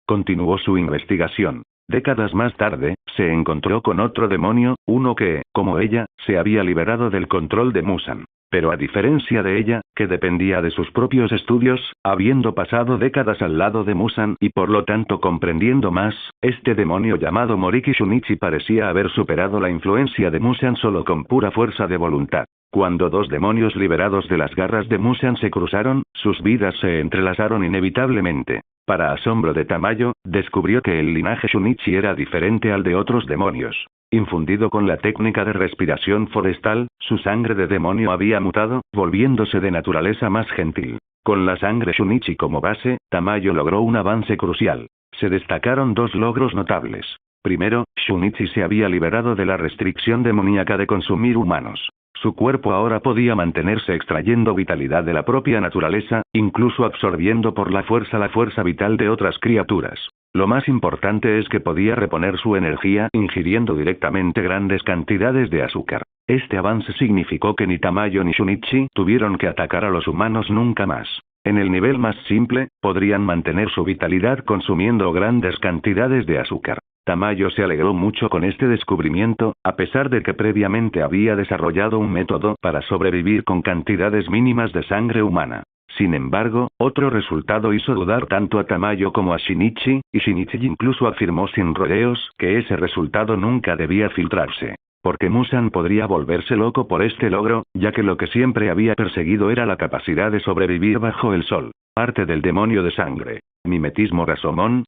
Continuó su investigación. Décadas más tarde, se encontró con otro demonio, uno que, como ella, se había liberado del control de Musan. Pero a diferencia de ella, que dependía de sus propios estudios, habiendo pasado décadas al lado de Musan y por lo tanto comprendiendo más, este demonio llamado Moriki Shunichi parecía haber superado la influencia de Musan solo con pura fuerza de voluntad. Cuando dos demonios liberados de las garras de Musan se cruzaron, sus vidas se entrelazaron inevitablemente. Para asombro de Tamayo, descubrió que el linaje Shunichi era diferente al de otros demonios. Infundido con la técnica de respiración forestal, su sangre de demonio había mutado, volviéndose de naturaleza más gentil. Con la sangre Shunichi como base, Tamayo logró un avance crucial. Se destacaron dos logros notables. Primero, Shunichi se había liberado de la restricción demoníaca de consumir humanos. Su cuerpo ahora podía mantenerse extrayendo vitalidad de la propia naturaleza, incluso absorbiendo por la fuerza vital de otras criaturas. Lo más importante es que podía reponer su energía ingiriendo directamente grandes cantidades de azúcar. Este avance significó que ni Tamayo ni Shunichi tuvieron que atacar a los humanos nunca más. En el nivel más simple, podrían mantener su vitalidad consumiendo grandes cantidades de azúcar. Tamayo se alegró mucho con este descubrimiento, a pesar de que previamente había desarrollado un método para sobrevivir con cantidades mínimas de sangre humana. Sin embargo, otro resultado hizo dudar tanto a Tamayo como a Shinichi, y Shinichi incluso afirmó sin rodeos que ese resultado nunca debía filtrarse. Porque Musan podría volverse loco por este logro, ya que lo que siempre había perseguido era la capacidad de sobrevivir bajo el sol. Parte del demonio de sangre. Mimetismo Rasomón.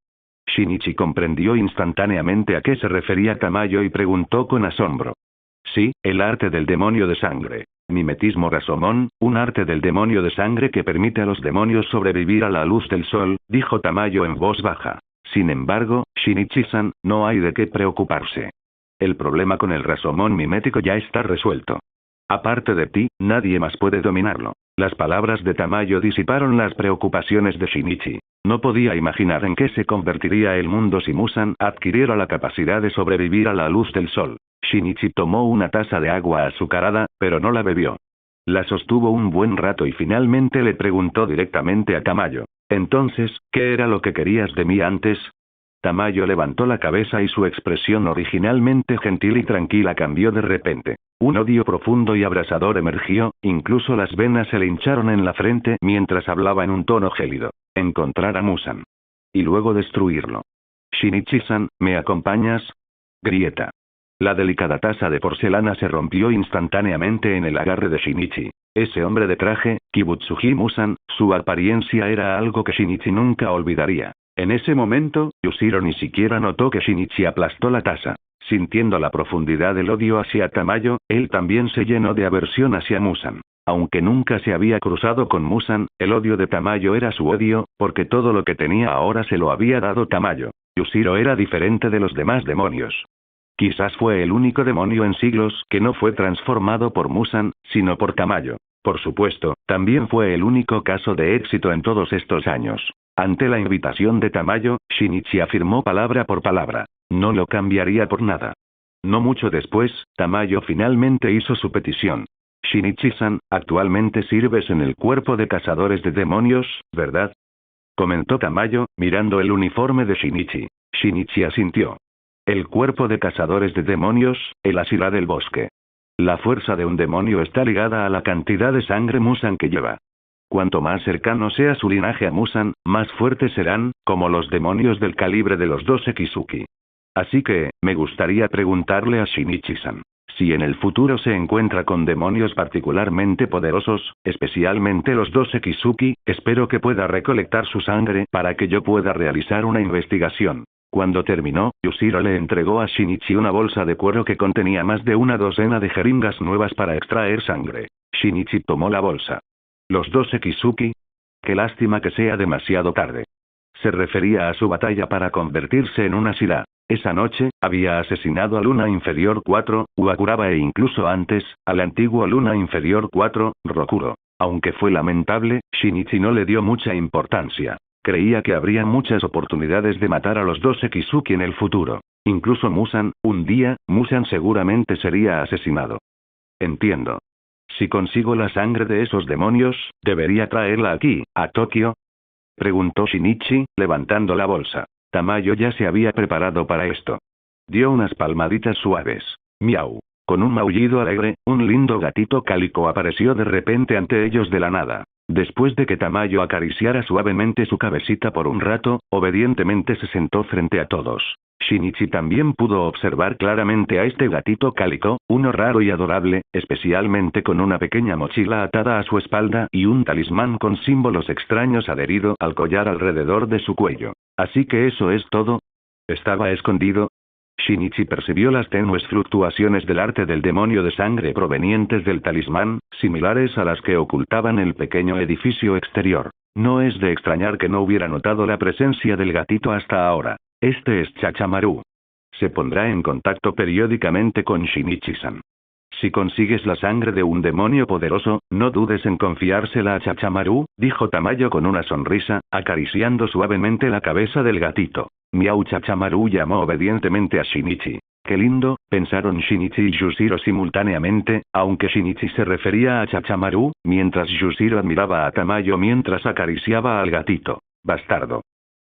Shinichi comprendió instantáneamente a qué se refería Tamayo y preguntó con asombro. Sí, el arte del demonio de sangre. Mimetismo Rasomon, un arte del demonio de sangre que permite a los demonios sobrevivir a la luz del sol, dijo Tamayo en voz baja. Sin embargo, Shinichi-san, no hay de qué preocuparse. El problema con el Rasomon mimético ya está resuelto. Aparte de ti, nadie más puede dominarlo. Las palabras de Tamayo disiparon las preocupaciones de Shinichi. No podía imaginar en qué se convertiría el mundo si Musan adquiriera la capacidad de sobrevivir a la luz del sol. Shinichi tomó una taza de agua azucarada, pero no la bebió. La sostuvo un buen rato y finalmente le preguntó directamente a Tamayo. Entonces, ¿qué era lo que querías de mí antes? Tamayo levantó la cabeza y su expresión originalmente gentil y tranquila cambió de repente. Un odio profundo y abrasador emergió, incluso las venas se le hincharon en la frente mientras hablaba en un tono gélido. Encontrar a Musan. Y luego destruirlo. Shinichi-san, ¿me acompañas? Grieta. La delicada taza de porcelana se rompió instantáneamente en el agarre de Shinichi. Ese hombre de traje, Kibutsuji Musan, su apariencia era algo que Shinichi nunca olvidaría. En ese momento, Yushiro ni siquiera notó que Shinichi aplastó la taza. Sintiendo la profundidad del odio hacia Tamayo, él también se llenó de aversión hacia Musan. Aunque nunca se había cruzado con Musan, el odio de Tamayo era su odio, porque todo lo que tenía ahora se lo había dado Tamayo. Yushiro era diferente de los demás demonios. Quizás fue el único demonio en siglos que no fue transformado por Musan, sino por Tamayo. Por supuesto, también fue el único caso de éxito en todos estos años. Ante la invitación de Tamayo, Shinichi afirmó palabra por palabra. No lo cambiaría por nada. No mucho después, Tamayo finalmente hizo su petición. Shinichi-san, actualmente sirves en el cuerpo de cazadores de demonios, ¿verdad? Comentó Tamayo, mirando el uniforme de Shinichi. Shinichi asintió. El cuerpo de cazadores de demonios, el Asira del bosque. La fuerza de un demonio está ligada a la cantidad de sangre Musan que lleva. Cuanto más cercano sea su linaje a Musan, más fuertes serán, como los demonios del calibre de los 12 Kizuki. Así que, me gustaría preguntarle a Shinichi-san. Si en el futuro se encuentra con demonios particularmente poderosos, especialmente los 12 Kizuki, espero que pueda recolectar su sangre para que yo pueda realizar una investigación. Cuando terminó, Yushiro le entregó a Shinichi una bolsa de cuero que contenía más de una docena de jeringas nuevas para extraer sangre. Shinichi tomó la bolsa. ¿Los 12 Kizuki? Qué lástima que sea demasiado tarde. Se refería a su batalla para convertirse en una Asira. Esa noche, había asesinado a Luna Inferior 4, Uakuraba e incluso antes, al antiguo Luna Inferior 4, Rokuro. Aunque fue lamentable, Shinichi no le dio mucha importancia. Creía que habría muchas oportunidades de matar a los 12 Kizuki en el futuro. Incluso Musan, un día, Musan seguramente sería asesinado. Entiendo. Si consigo la sangre de esos demonios, ¿debería traerla aquí, a Tokio? Preguntó Shinichi, levantando la bolsa. Tamayo ya se había preparado para esto. Dio unas palmaditas suaves. Miau. Con un maullido alegre, un lindo gatito cálico apareció de repente ante ellos de la nada. Después de que Tamayo acariciara suavemente su cabecita por un rato, obedientemente se sentó frente a todos. Shinichi también pudo observar claramente a este gatito cálico, uno raro y adorable, especialmente con una pequeña mochila atada a su espalda y un talismán con símbolos extraños adherido al collar alrededor de su cuello. Así que eso es todo. ¿Estaba escondido? Shinichi percibió las tenues fluctuaciones del arte del demonio de sangre provenientes del talismán, similares a las que ocultaban el pequeño edificio exterior. No es de extrañar que no hubiera notado la presencia del gatito hasta ahora. Este es Chachamaru. Se pondrá en contacto periódicamente con Shinichi-san. Si consigues la sangre de un demonio poderoso, no dudes en confiársela a Chachamaru, dijo Tamayo con una sonrisa, acariciando suavemente la cabeza del gatito. Miau. Chachamaru llamó obedientemente a Shinichi. Qué lindo, pensaron Shinichi y Yushiro simultáneamente, aunque Shinichi se refería a Chachamaru, mientras Yushiro admiraba a Tamayo mientras acariciaba al gatito. Bastardo.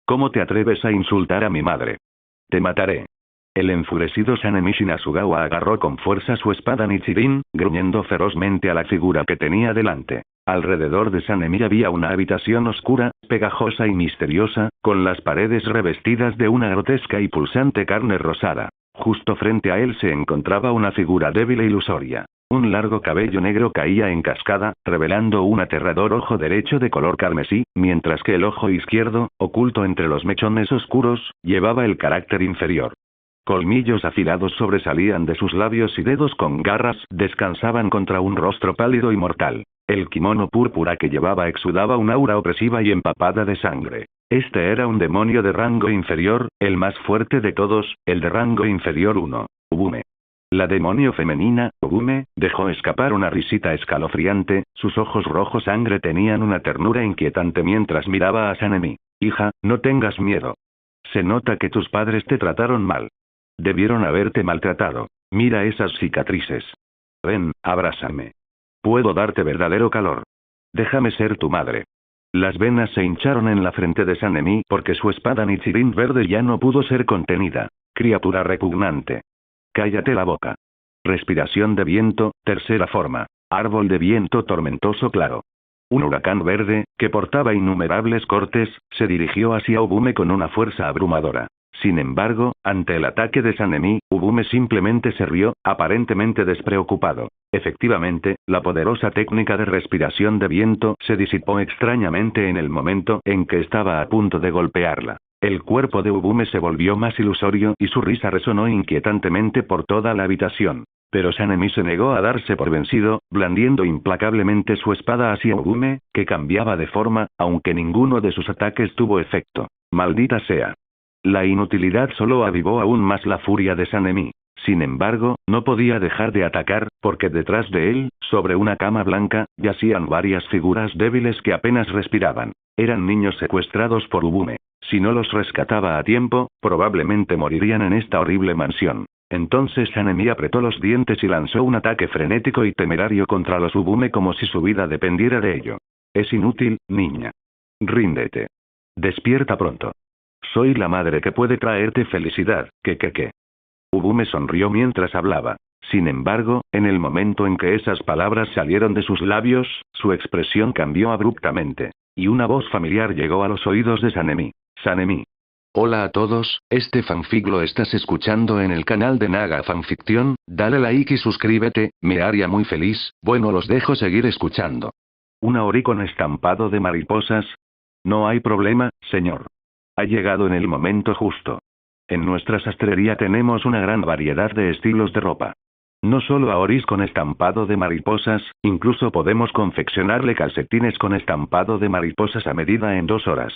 ¿Cómo te atreves a insultar a mi madre? Te mataré. El enfurecido Sanemi Shinasugawa agarró con fuerza su espada Nichirin, gruñendo ferozmente a la figura que tenía delante. Alrededor de Sanemi había una habitación oscura, pegajosa y misteriosa, con las paredes revestidas de una grotesca y pulsante carne rosada. Justo frente a él se encontraba una figura débil e ilusoria. Un largo cabello negro caía en cascada, revelando un aterrador ojo derecho de color carmesí, mientras que el ojo izquierdo, oculto entre los mechones oscuros, llevaba el carácter inferior. Colmillos afilados sobresalían de sus labios y dedos con garras descansaban contra un rostro pálido y mortal. El kimono púrpura que llevaba exudaba un aura opresiva y empapada de sangre. Este era un demonio de rango inferior, el más fuerte de todos, el de rango inferior 1, Ubume. La demonio femenina, Ubume, dejó escapar una risita escalofriante, sus ojos rojo sangre tenían una ternura inquietante mientras miraba a Sanemi. Hija, no tengas miedo. Se nota que tus padres te trataron mal. Debieron haberte maltratado. Mira esas cicatrices. Ven, abrázame. Puedo darte verdadero calor. Déjame ser tu madre. Las venas se hincharon en la frente de Sanemi porque su espada Nichirin verde ya no pudo ser contenida. Criatura repugnante. Cállate la boca. Respiración de viento, tercera forma. Árbol de viento tormentoso claro. Un huracán verde, que portaba innumerables cortes, se dirigió hacia Ubume con una fuerza abrumadora. Sin embargo, ante el ataque de Sanemi, Ubume simplemente se rió, aparentemente despreocupado. Efectivamente, la poderosa técnica de respiración de viento se disipó extrañamente en el momento en que estaba a punto de golpearla. El cuerpo de Ubume se volvió más ilusorio y su risa resonó inquietantemente por toda la habitación. Pero Sanemi se negó a darse por vencido, blandiendo implacablemente su espada hacia Ubume, que cambiaba de forma, aunque ninguno de sus ataques tuvo efecto. Maldita sea. La inutilidad solo avivó aún más la furia de Sanemi. Sin embargo, no podía dejar de atacar, porque detrás de él, sobre una cama blanca, yacían varias figuras débiles que apenas respiraban. Eran niños secuestrados por Ubume. Si no los rescataba a tiempo, probablemente morirían en esta horrible mansión. Entonces Sanemi apretó los dientes y lanzó un ataque frenético y temerario contra los Ubume como si su vida dependiera de ello. Es inútil, niña. Ríndete. Despierta pronto. Soy la madre que puede traerte felicidad, que. Ubume sonrió mientras hablaba. Sin embargo, en el momento en que esas palabras salieron de sus labios, su expresión cambió abruptamente. Y una voz familiar llegó a los oídos de Sanemi. Sanemi. Hola a todos, este fanfic lo estás escuchando en el canal de Naga Fanfiction, dale like y suscríbete, me haría muy feliz, bueno los dejo seguir escuchando. ¿Una ori con estampado de mariposas? No hay problema, señor. Ha llegado en el momento justo. En nuestra sastrería tenemos una gran variedad de estilos de ropa. No solo aoris con estampado de mariposas, incluso podemos confeccionarle calcetines con estampado de mariposas a medida en 2 horas.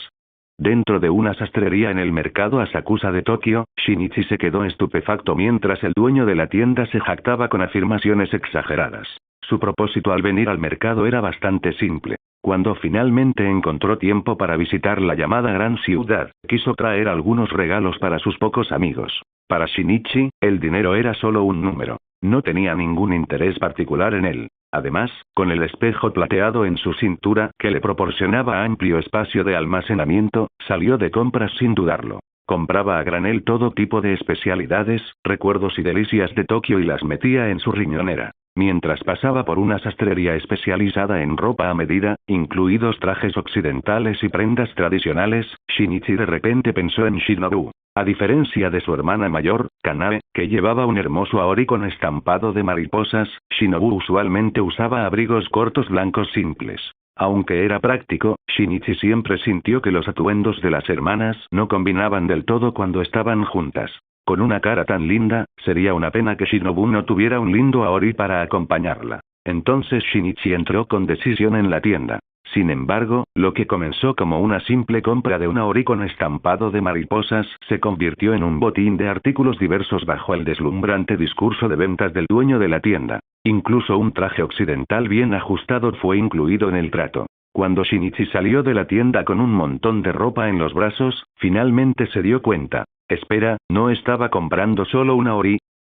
Dentro de una sastrería en el mercado Asakusa de Tokio, Shinichi se quedó estupefacto mientras el dueño de la tienda se jactaba con afirmaciones exageradas. Su propósito al venir al mercado era bastante simple. Cuando finalmente encontró tiempo para visitar la llamada gran ciudad, quiso traer algunos regalos para sus pocos amigos. Para Shinichi, el dinero era solo un número. No tenía ningún interés particular en él. Además, con el espejo plateado en su cintura, que le proporcionaba amplio espacio de almacenamiento, salió de compras sin dudarlo. Compraba a granel todo tipo de especialidades, recuerdos y delicias de Tokio y las metía en su riñonera. Mientras pasaba por una sastrería especializada en ropa a medida, incluidos trajes occidentales y prendas tradicionales, Shinichi de repente pensó en Shinobu. A diferencia de su hermana mayor, Kanae, que llevaba un hermoso aori con estampado de mariposas, Shinobu usualmente usaba abrigos cortos blancos simples. Aunque era práctico, Shinichi siempre sintió que los atuendos de las hermanas no combinaban del todo cuando estaban juntas. Con una cara tan linda, sería una pena que Shinobu no tuviera un lindo aori para acompañarla. Entonces Shinichi entró con decisión en la tienda. Sin embargo, lo que comenzó como una simple compra de un aori con estampado de mariposas, se convirtió en un botín de artículos diversos bajo el deslumbrante discurso de ventas del dueño de la tienda. Incluso un traje occidental bien ajustado fue incluido en el trato. Cuando Shinichi salió de la tienda con un montón de ropa en los brazos, finalmente se dio cuenta. Espera, no estaba comprando solo una ori.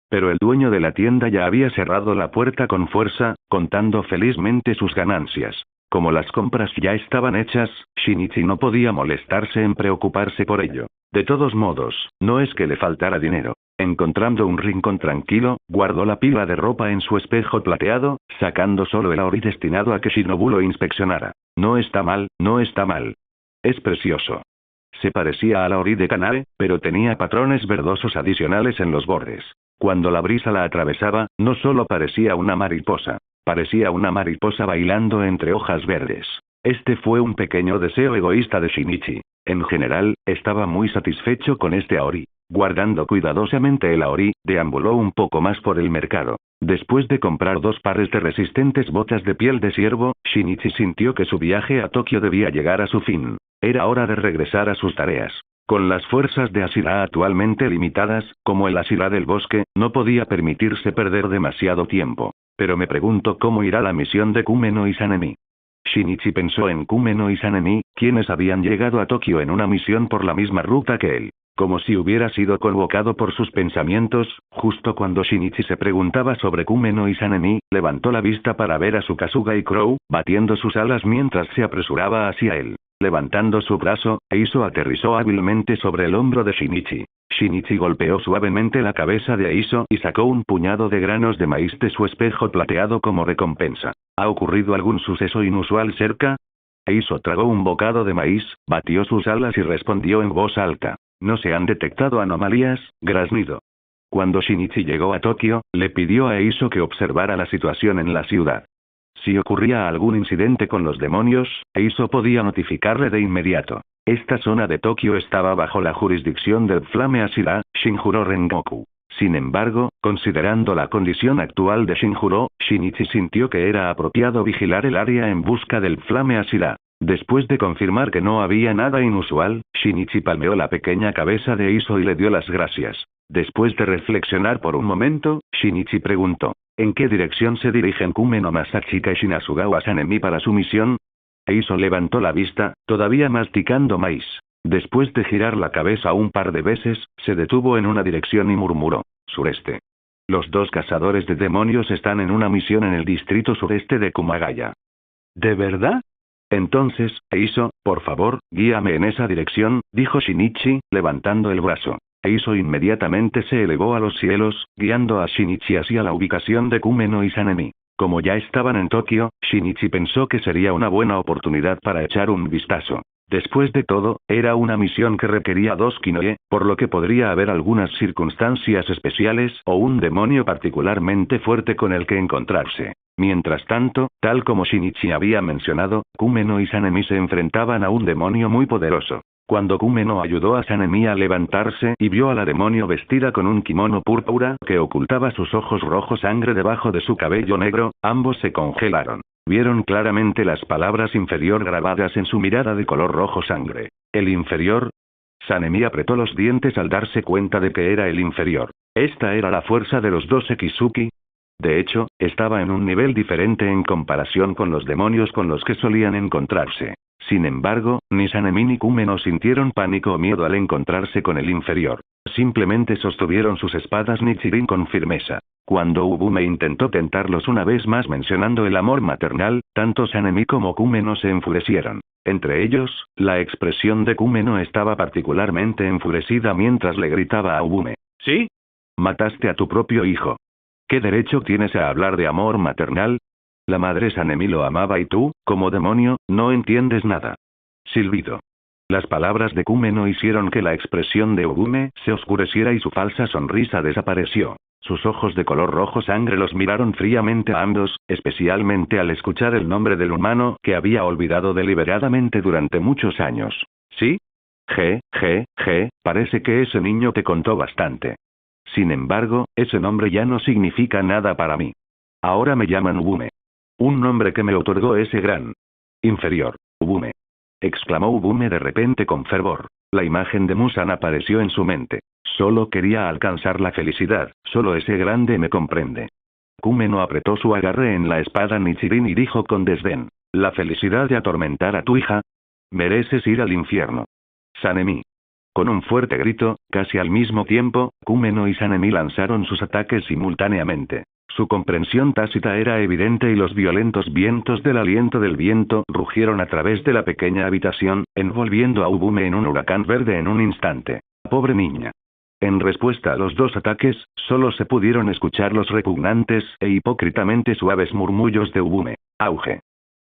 Pero el dueño de la tienda ya había cerrado la puerta con fuerza, contando felizmente sus ganancias. Como las compras ya estaban hechas, Shinichi no podía molestarse en preocuparse por ello. De todos modos, no es que le faltara dinero. Encontrando un rincón tranquilo, guardó la pila de ropa en su espejo plateado, sacando solo el aori destinado a que Shinobu lo inspeccionara. No está mal, no está mal. Es precioso. Se parecía a la ori de Kanae, pero tenía patrones verdosos adicionales en los bordes. Cuando la brisa la atravesaba, no solo parecía una mariposa bailando entre hojas verdes. Este fue un pequeño deseo egoísta de Shinichi. En general, estaba muy satisfecho con este Aori. Guardando cuidadosamente el Aori, deambuló un poco más por el mercado. Después de comprar 2 pares de resistentes botas de piel de ciervo, Shinichi sintió que su viaje a Tokio debía llegar a su fin. Era hora de regresar a sus tareas. Con las fuerzas de Ashira actualmente limitadas, como el Ashira del bosque, no podía permitirse perder demasiado tiempo. Pero me pregunto cómo irá la misión de Kumeno y Sanemi. Shinichi pensó en Kumeno y Sanemi, quienes habían llegado a Tokio en una misión por la misma ruta que él. Como si hubiera sido convocado por sus pensamientos, justo cuando Shinichi se preguntaba sobre Kumeno y Sanemi, levantó la vista para ver a Tsukasuga y Crow, batiendo sus alas mientras se apresuraba hacia él. Levantando su brazo, Eiso aterrizó hábilmente sobre el hombro de Shinichi. Shinichi golpeó suavemente la cabeza de Eiso y sacó un puñado de granos de maíz de su espejo plateado como recompensa. ¿Ha ocurrido algún suceso inusual cerca? Eiso tragó un bocado de maíz, batió sus alas y respondió en voz alta. No se han detectado anomalías, graznido. Cuando Shinichi llegó a Tokio, le pidió a Eiso que observara la situación en la ciudad. Si ocurría algún incidente con los demonios, Eiso podía notificarle de inmediato. Esta zona de Tokio estaba bajo la jurisdicción del Flame Ashira, Shinjuro Rengoku. Sin embargo, considerando la condición actual de Shinjuro, Shinichi sintió que era apropiado vigilar el área en busca del Flame Ashira. Después de confirmar que no había nada inusual, Shinichi palmeó la pequeña cabeza de Eiso y le dio las gracias. Después de reflexionar por un momento, Shinichi preguntó. ¿En qué dirección se dirigen Kumeno Masachika y Shinasugawa Sanemi para su misión? Eiso levantó la vista, todavía masticando maíz. Después de girar la cabeza un par de veces, se detuvo en una dirección y murmuró. Sureste. Los 2 cazadores de demonios están en una misión en el distrito sureste de Kumagaya. ¿De verdad? Entonces, Eiso, por favor, guíame en esa dirección, dijo Shinichi, levantando el brazo. Eiso inmediatamente se elevó a los cielos, guiando a Shinichi hacia la ubicación de Kumeno y Sanemi. Como ya estaban en Tokio, Shinichi pensó que sería una buena oportunidad para echar un vistazo. Después de todo, era una misión que requería 2 Kinoe, por lo que podría haber algunas circunstancias especiales o un demonio particularmente fuerte con el que encontrarse. Mientras tanto, tal como Shinichi había mencionado, Kumeno y Sanemi se enfrentaban a un demonio muy poderoso. Cuando Kumeno ayudó a Sanemi a levantarse y vio a la demonio vestida con un kimono púrpura que ocultaba sus ojos rojo sangre debajo de su cabello negro, ambos se congelaron. Vieron claramente las palabras inferior grabadas en su mirada de color rojo sangre. ¿El inferior? Sanemi apretó los dientes al darse cuenta de que era el inferior. ¿Esta era la fuerza de los 2 Ekizuki? De hecho, estaba en un nivel diferente en comparación con los demonios con los que solían encontrarse. Sin embargo, ni Sanemi ni Kumeno sintieron pánico o miedo al encontrarse con el inferior. Simplemente sostuvieron sus espadas Nichirin con firmeza. Cuando Ubume intentó tentarlos una vez más mencionando el amor maternal, tanto Sanemi como Kumeno se enfurecieron. Entre ellos, la expresión de Kumeno estaba particularmente enfurecida mientras le gritaba a Ubume. ¿Sí? Mataste a tu propio hijo. ¿Qué derecho tienes a hablar de amor maternal? La madre Sanemi lo amaba y tú, como demonio, no entiendes nada. Silbido. Las palabras de Kumeno hicieron que la expresión de Ubume se oscureciera y su falsa sonrisa desapareció. Sus ojos de color rojo sangre los miraron fríamente a ambos, especialmente al escuchar el nombre del humano que había olvidado deliberadamente durante muchos años. ¿Sí? Parece que ese niño te contó bastante. Sin embargo, ese nombre ya no significa nada para mí. Ahora me llaman Ubume. Un nombre que me otorgó ese gran inferior, Ubume. Exclamó Ubume de repente con fervor. La imagen de Musan apareció en su mente. Solo quería alcanzar la felicidad, solo ese grande me comprende. Kumeno apretó su agarre en la espada Nichirin y dijo con desdén. ¿La felicidad de atormentar a tu hija? Mereces ir al infierno. Sanemi. Con un fuerte grito, casi al mismo tiempo, Kumeno y Sanemi lanzaron sus ataques simultáneamente. Su comprensión tácita era evidente y los violentos vientos del aliento del viento rugieron a través de la pequeña habitación, envolviendo a Ubume en un huracán verde en un instante. Pobre niña. En respuesta a los 2 ataques, solo se pudieron escuchar los repugnantes e hipócritamente suaves murmullos de Ubume. Auge.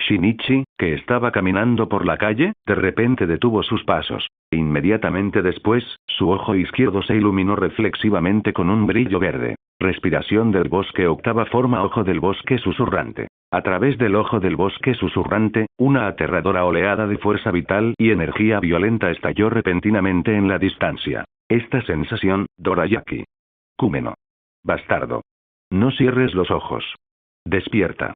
Shinichi, que estaba caminando por la calle, de repente detuvo sus pasos. Inmediatamente después, su ojo izquierdo se iluminó reflexivamente con un brillo verde. Respiración del bosque octava forma ojo del bosque susurrante. A través del ojo del bosque susurrante, una aterradora oleada de fuerza vital y energía violenta estalló repentinamente en la distancia. Esta sensación, Dorayaki. Kumeno. Bastardo. No cierres los ojos. Despierta.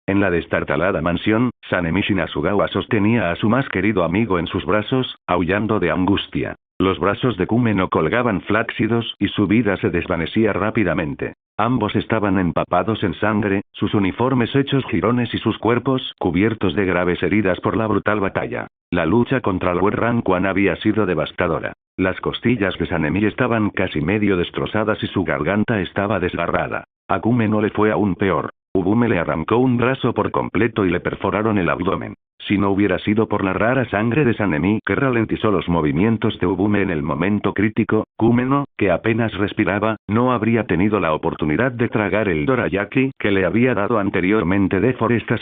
En la destartalada mansión, Sanemi Shinasugawa sostenía a su más querido amigo en sus brazos, aullando de angustia. Los brazos de Kumeno colgaban flácidos y su vida se desvanecía rápidamente. Ambos estaban empapados en sangre, sus uniformes hechos jirones y sus cuerpos cubiertos de graves heridas por la brutal batalla. La lucha contra el Ranquan había sido devastadora. Las costillas de Sanemi estaban casi medio destrozadas y su garganta estaba desgarrada. A Kumeno le fue aún peor. Ubume le arrancó un brazo por completo y le perforaron el abdomen. Si no hubiera sido por la rara sangre de Sanemi que ralentizó los movimientos de Ubume en el momento crítico, Kumeno, que apenas respiraba, no habría tenido la oportunidad de tragar el dorayaki que le había dado anteriormente de Foresta.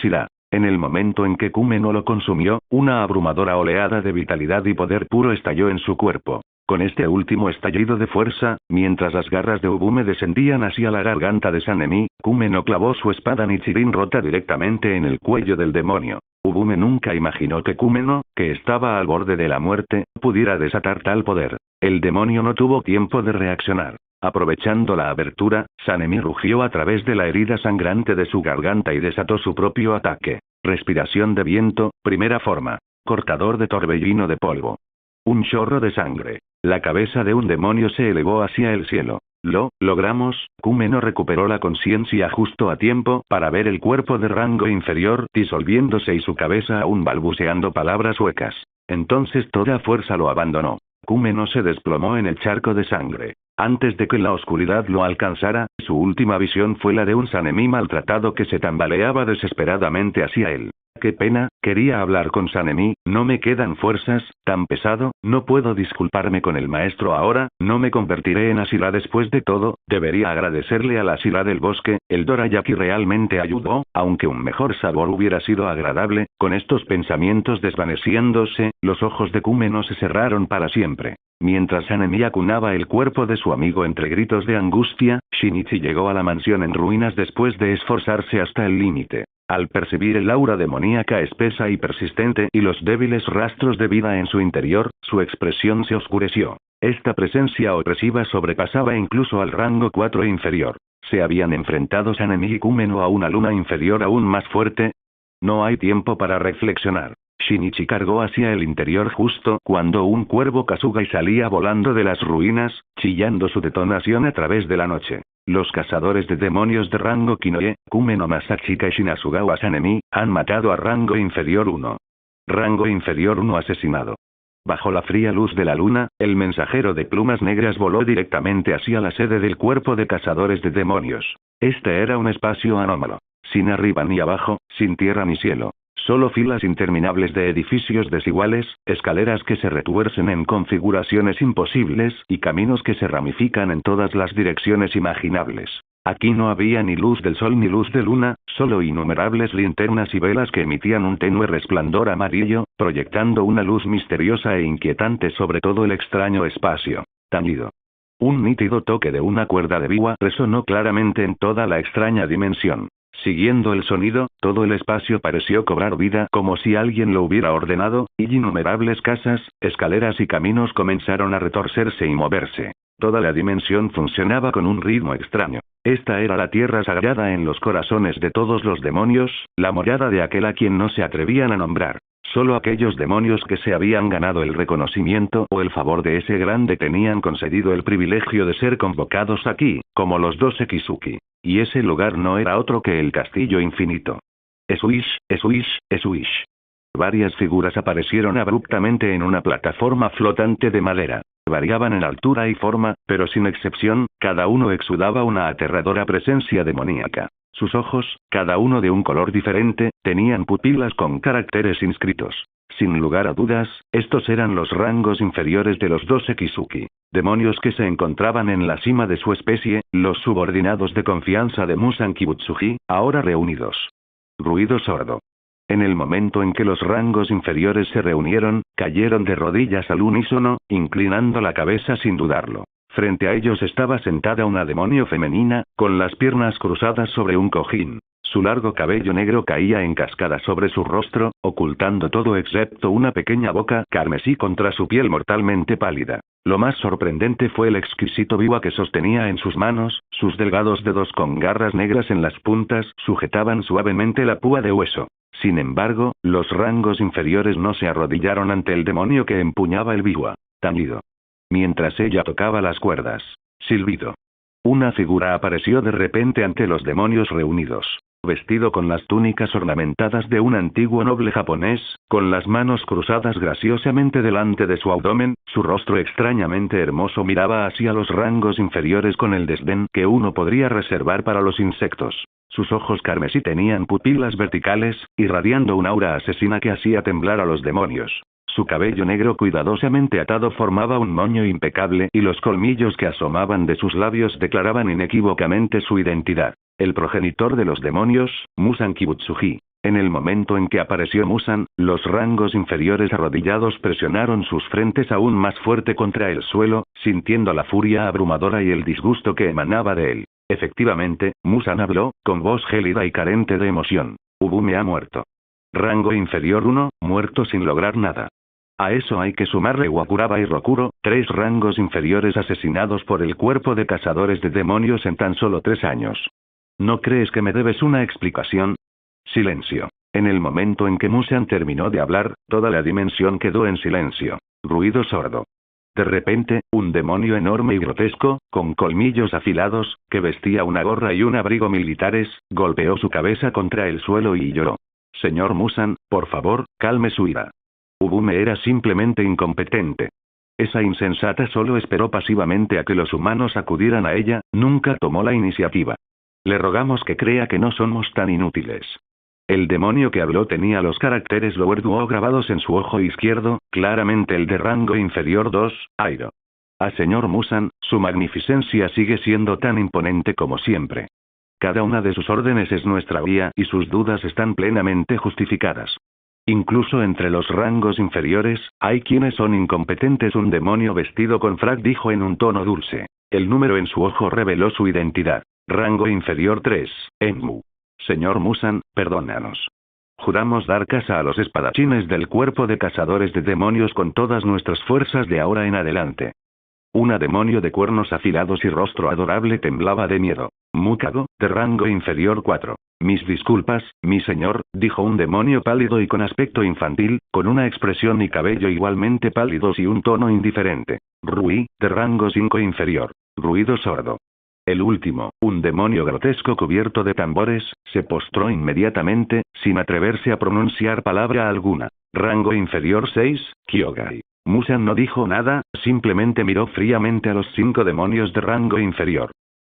En el momento en que Kumeno lo consumió, una abrumadora oleada de vitalidad y poder puro estalló en su cuerpo. Con este último estallido de fuerza, mientras las garras de Ubume descendían hacia la garganta de Sanemi, Kumeno clavó su espada Nichirin rota directamente en el cuello del demonio. Ubume nunca imaginó que Kumeno, que estaba al borde de la muerte, pudiera desatar tal poder. El demonio no tuvo tiempo de reaccionar. Aprovechando la abertura, Sanemi rugió a través de la herida sangrante de su garganta y desató su propio ataque. Respiración de viento, primera forma. Cortador de torbellino de polvo. Un chorro de sangre. La cabeza de un demonio se elevó hacia el cielo. Lo logramos. Kumeno recuperó la conciencia justo a tiempo para ver el cuerpo de rango inferior disolviéndose y su cabeza aún balbuceando palabras huecas. Entonces toda fuerza lo abandonó. Kumeno se desplomó en el charco de sangre. Antes de que la oscuridad lo alcanzara, su última visión fue la de un Sanemi maltratado que se tambaleaba desesperadamente hacia él. Qué pena, quería hablar con Sanemi, no me quedan fuerzas, tan pesado, no puedo disculparme con el maestro ahora, no me convertiré en Asira después de todo, debería agradecerle a la Asira del bosque, el dorayaki realmente ayudó, aunque un mejor sabor hubiera sido agradable. Con estos pensamientos desvaneciéndose, los ojos de Kumeno se cerraron para siempre. Mientras Sanemi acunaba el cuerpo de su amigo entre gritos de angustia, Shinichi llegó a la mansión en ruinas después de esforzarse hasta el límite. Al percibir el aura demoníaca espesa y persistente y los débiles rastros de vida en su interior, su expresión se oscureció. Esta presencia opresiva sobrepasaba incluso al rango 4 inferior. ¿Se habían enfrentado Sanemi y Kumeno a una luna inferior aún más fuerte? No hay tiempo para reflexionar. Shinichi cargó hacia el interior justo cuando un cuervo Kasugai salía volando de las ruinas, chillando su detonación a través de la noche. Los cazadores de demonios de rango Kinoe, Kumeno Masachika y Shinasugawa Sanemi, han matado a rango inferior 1. Rango inferior 1 asesinado. Bajo la fría luz de la luna, el mensajero de plumas negras voló directamente hacia la sede del cuerpo de cazadores de demonios. Este era un espacio anómalo. Sin arriba ni abajo, sin tierra ni cielo. Solo filas interminables de edificios desiguales, escaleras que se retuercen en configuraciones imposibles y caminos que se ramifican en todas las direcciones imaginables. Aquí no había ni luz del sol ni luz de luna, solo innumerables linternas y velas que emitían un tenue resplandor amarillo, proyectando una luz misteriosa e inquietante sobre todo el extraño espacio. Tañido. Un nítido toque de una cuerda de biwa resonó claramente en toda la extraña dimensión. Siguiendo el sonido, todo el espacio pareció cobrar vida como si alguien lo hubiera ordenado, y innumerables casas, escaleras y caminos comenzaron a retorcerse y moverse. Toda la dimensión funcionaba con un ritmo extraño. Esta era la tierra sagrada en los corazones de todos los demonios, la morada de aquel a quien no se atrevían a nombrar. Solo aquellos demonios que se habían ganado el reconocimiento o el favor de ese grande tenían concedido el privilegio de ser convocados aquí, como los 12 Kizuki. Y ese lugar no era otro que el castillo infinito. Esuish, Esuish, Esuish. Varias figuras aparecieron abruptamente en una plataforma flotante de madera. Variaban en altura y forma, pero sin excepción, cada uno exudaba una aterradora presencia demoníaca. Sus ojos, cada uno de un color diferente, tenían pupilas con caracteres inscritos. Sin lugar a dudas, estos eran los rangos inferiores de los 12 Kizuki. Demonios que se encontraban en la cima de su especie, los subordinados de confianza de Musan Kibutsuji, ahora reunidos. Ruido sordo. En el momento en que los rangos inferiores se reunieron, cayeron de rodillas al unísono, inclinando la cabeza sin dudarlo. Frente a ellos estaba sentada una demonio femenina, con las piernas cruzadas sobre un cojín. Su largo cabello negro caía en cascada sobre su rostro, ocultando todo excepto una pequeña boca carmesí contra su piel mortalmente pálida. Lo más sorprendente fue el exquisito biwa que sostenía en sus manos, sus delgados dedos con garras negras en las puntas sujetaban suavemente la púa de hueso. Sin embargo, los rangos inferiores no se arrodillaron ante el demonio que empuñaba el biwa. Tañido. Mientras ella tocaba las cuerdas. Silbido. Una figura apareció de repente ante los demonios reunidos. Vestido con las túnicas ornamentadas de un antiguo noble japonés, con las manos cruzadas graciosamente delante de su abdomen, su rostro extrañamente hermoso miraba hacia los rangos inferiores con el desdén que uno podría reservar para los insectos. Sus ojos carmesí tenían pupilas verticales, irradiando un aura asesina que hacía temblar a los demonios. Su cabello negro cuidadosamente atado formaba un moño impecable y los colmillos que asomaban de sus labios declaraban inequívocamente su identidad. El progenitor de los demonios, Musan Kibutsuji. En el momento en que apareció Musan, los rangos inferiores arrodillados presionaron sus frentes aún más fuerte contra el suelo, sintiendo la furia abrumadora y el disgusto que emanaba de él. Efectivamente, Musan habló, con voz gélida y carente de emoción. Ubume ha muerto. Rango inferior 1, muerto sin lograr nada. A eso hay que sumarle Wakuraba y Rokuro, 3 rangos inferiores asesinados por el cuerpo de cazadores de demonios en tan solo 3 años. ¿No crees que me debes una explicación? Silencio. En el momento en que Musan terminó de hablar, toda la dimensión quedó en silencio. Ruido sordo. De repente, un demonio enorme y grotesco, con colmillos afilados, que vestía una gorra y un abrigo militares, golpeó su cabeza contra el suelo y lloró. Señor Musan, por favor, calme su ira. Ubume era simplemente incompetente. Esa insensata solo esperó pasivamente a que los humanos acudieran a ella, nunca tomó la iniciativa. Le rogamos que crea que no somos tan inútiles. El demonio que habló tenía los caracteres Lower Duo grabados en su ojo izquierdo, claramente el de rango inferior 2, Airo. Señor Musan, su magnificencia sigue siendo tan imponente como siempre. Cada una de sus órdenes es nuestra guía y sus dudas están plenamente justificadas. Incluso entre los rangos inferiores, hay quienes son incompetentes. Un demonio vestido con frac dijo en un tono dulce. El número en su ojo reveló su identidad. Rango inferior 3, Enmu. Señor Musan, perdónanos. Juramos dar caza a los espadachines del cuerpo de cazadores de demonios con todas nuestras fuerzas de ahora en adelante. Una demonio de cuernos afilados y rostro adorable temblaba de miedo. Mukago, de rango inferior 4. Mis disculpas, mi señor, dijo un demonio pálido y con aspecto infantil, con una expresión y cabello igualmente pálidos y un tono indiferente. Rui, de rango 5 inferior. Ruido sordo. El último, un demonio grotesco cubierto de tambores, se postró inmediatamente, sin atreverse a pronunciar palabra alguna. Rango inferior 6, Kyogai. Musan no dijo nada, simplemente miró fríamente a los 5 demonios de rango inferior.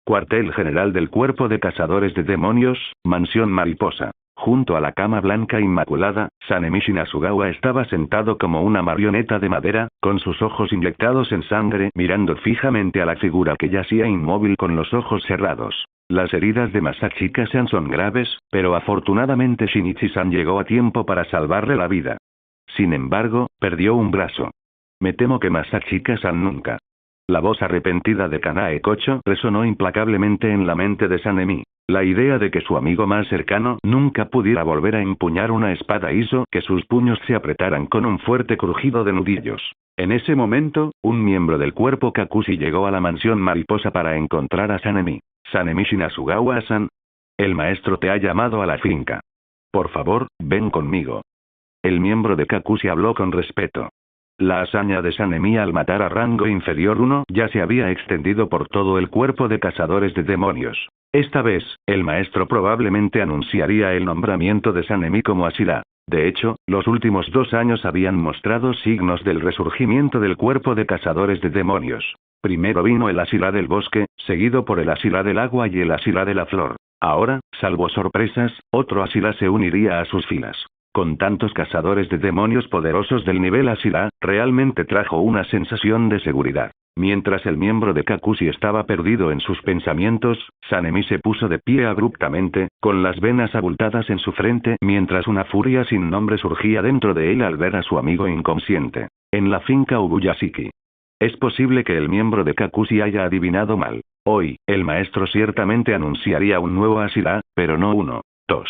Cuartel general del cuerpo de cazadores de demonios, mansión mariposa. Junto a la cama blanca inmaculada, Sanemichi Nasugawa estaba sentado como una marioneta de madera, con sus ojos inyectados en sangre, mirando fijamente a la figura que yacía inmóvil con los ojos cerrados. Las heridas de Masachika-san son graves, pero afortunadamente Shinichi-san llegó a tiempo para salvarle la vida. Sin embargo, perdió un brazo. Me temo que Masachika-san nunca. La voz arrepentida de Kanae Kocho resonó implacablemente en la mente de Sanemi. La idea de que su amigo más cercano nunca pudiera volver a empuñar una espada hizo que sus puños se apretaran con un fuerte crujido de nudillos. En ese momento, un miembro del cuerpo Kakushi llegó a la mansión mariposa para encontrar a Sanemi. Sanemichi Nasugawa-san. El maestro te ha llamado a la finca. Por favor, ven conmigo. El miembro de Kakushi habló con respeto. La hazaña de Sanemi al matar a rango inferior 1 ya se había extendido por todo el cuerpo de cazadores de demonios. Esta vez, el maestro probablemente anunciaría el nombramiento de Sanemi como Ashira. De hecho, los últimos 2 años habían mostrado signos del resurgimiento del cuerpo de cazadores de demonios. Primero vino el Ashira del bosque, seguido por el Ashira del agua y el Ashira de la flor. Ahora, salvo sorpresas, otro Ashira se uniría a sus filas. con tantos cazadores de demonios poderosos del nivel Ashira, realmente trajo una sensación de seguridad. Mientras el miembro de Kakushi estaba perdido en sus pensamientos, Sanemi se puso de pie abruptamente, con las venas abultadas en su frente, mientras una furia sin nombre surgía dentro de él al ver a su amigo inconsciente. En la finca Ubuyashiki. Es posible que el miembro de Kakushi haya adivinado mal. Hoy, el maestro ciertamente anunciaría un nuevo Ashira, pero no uno, dos.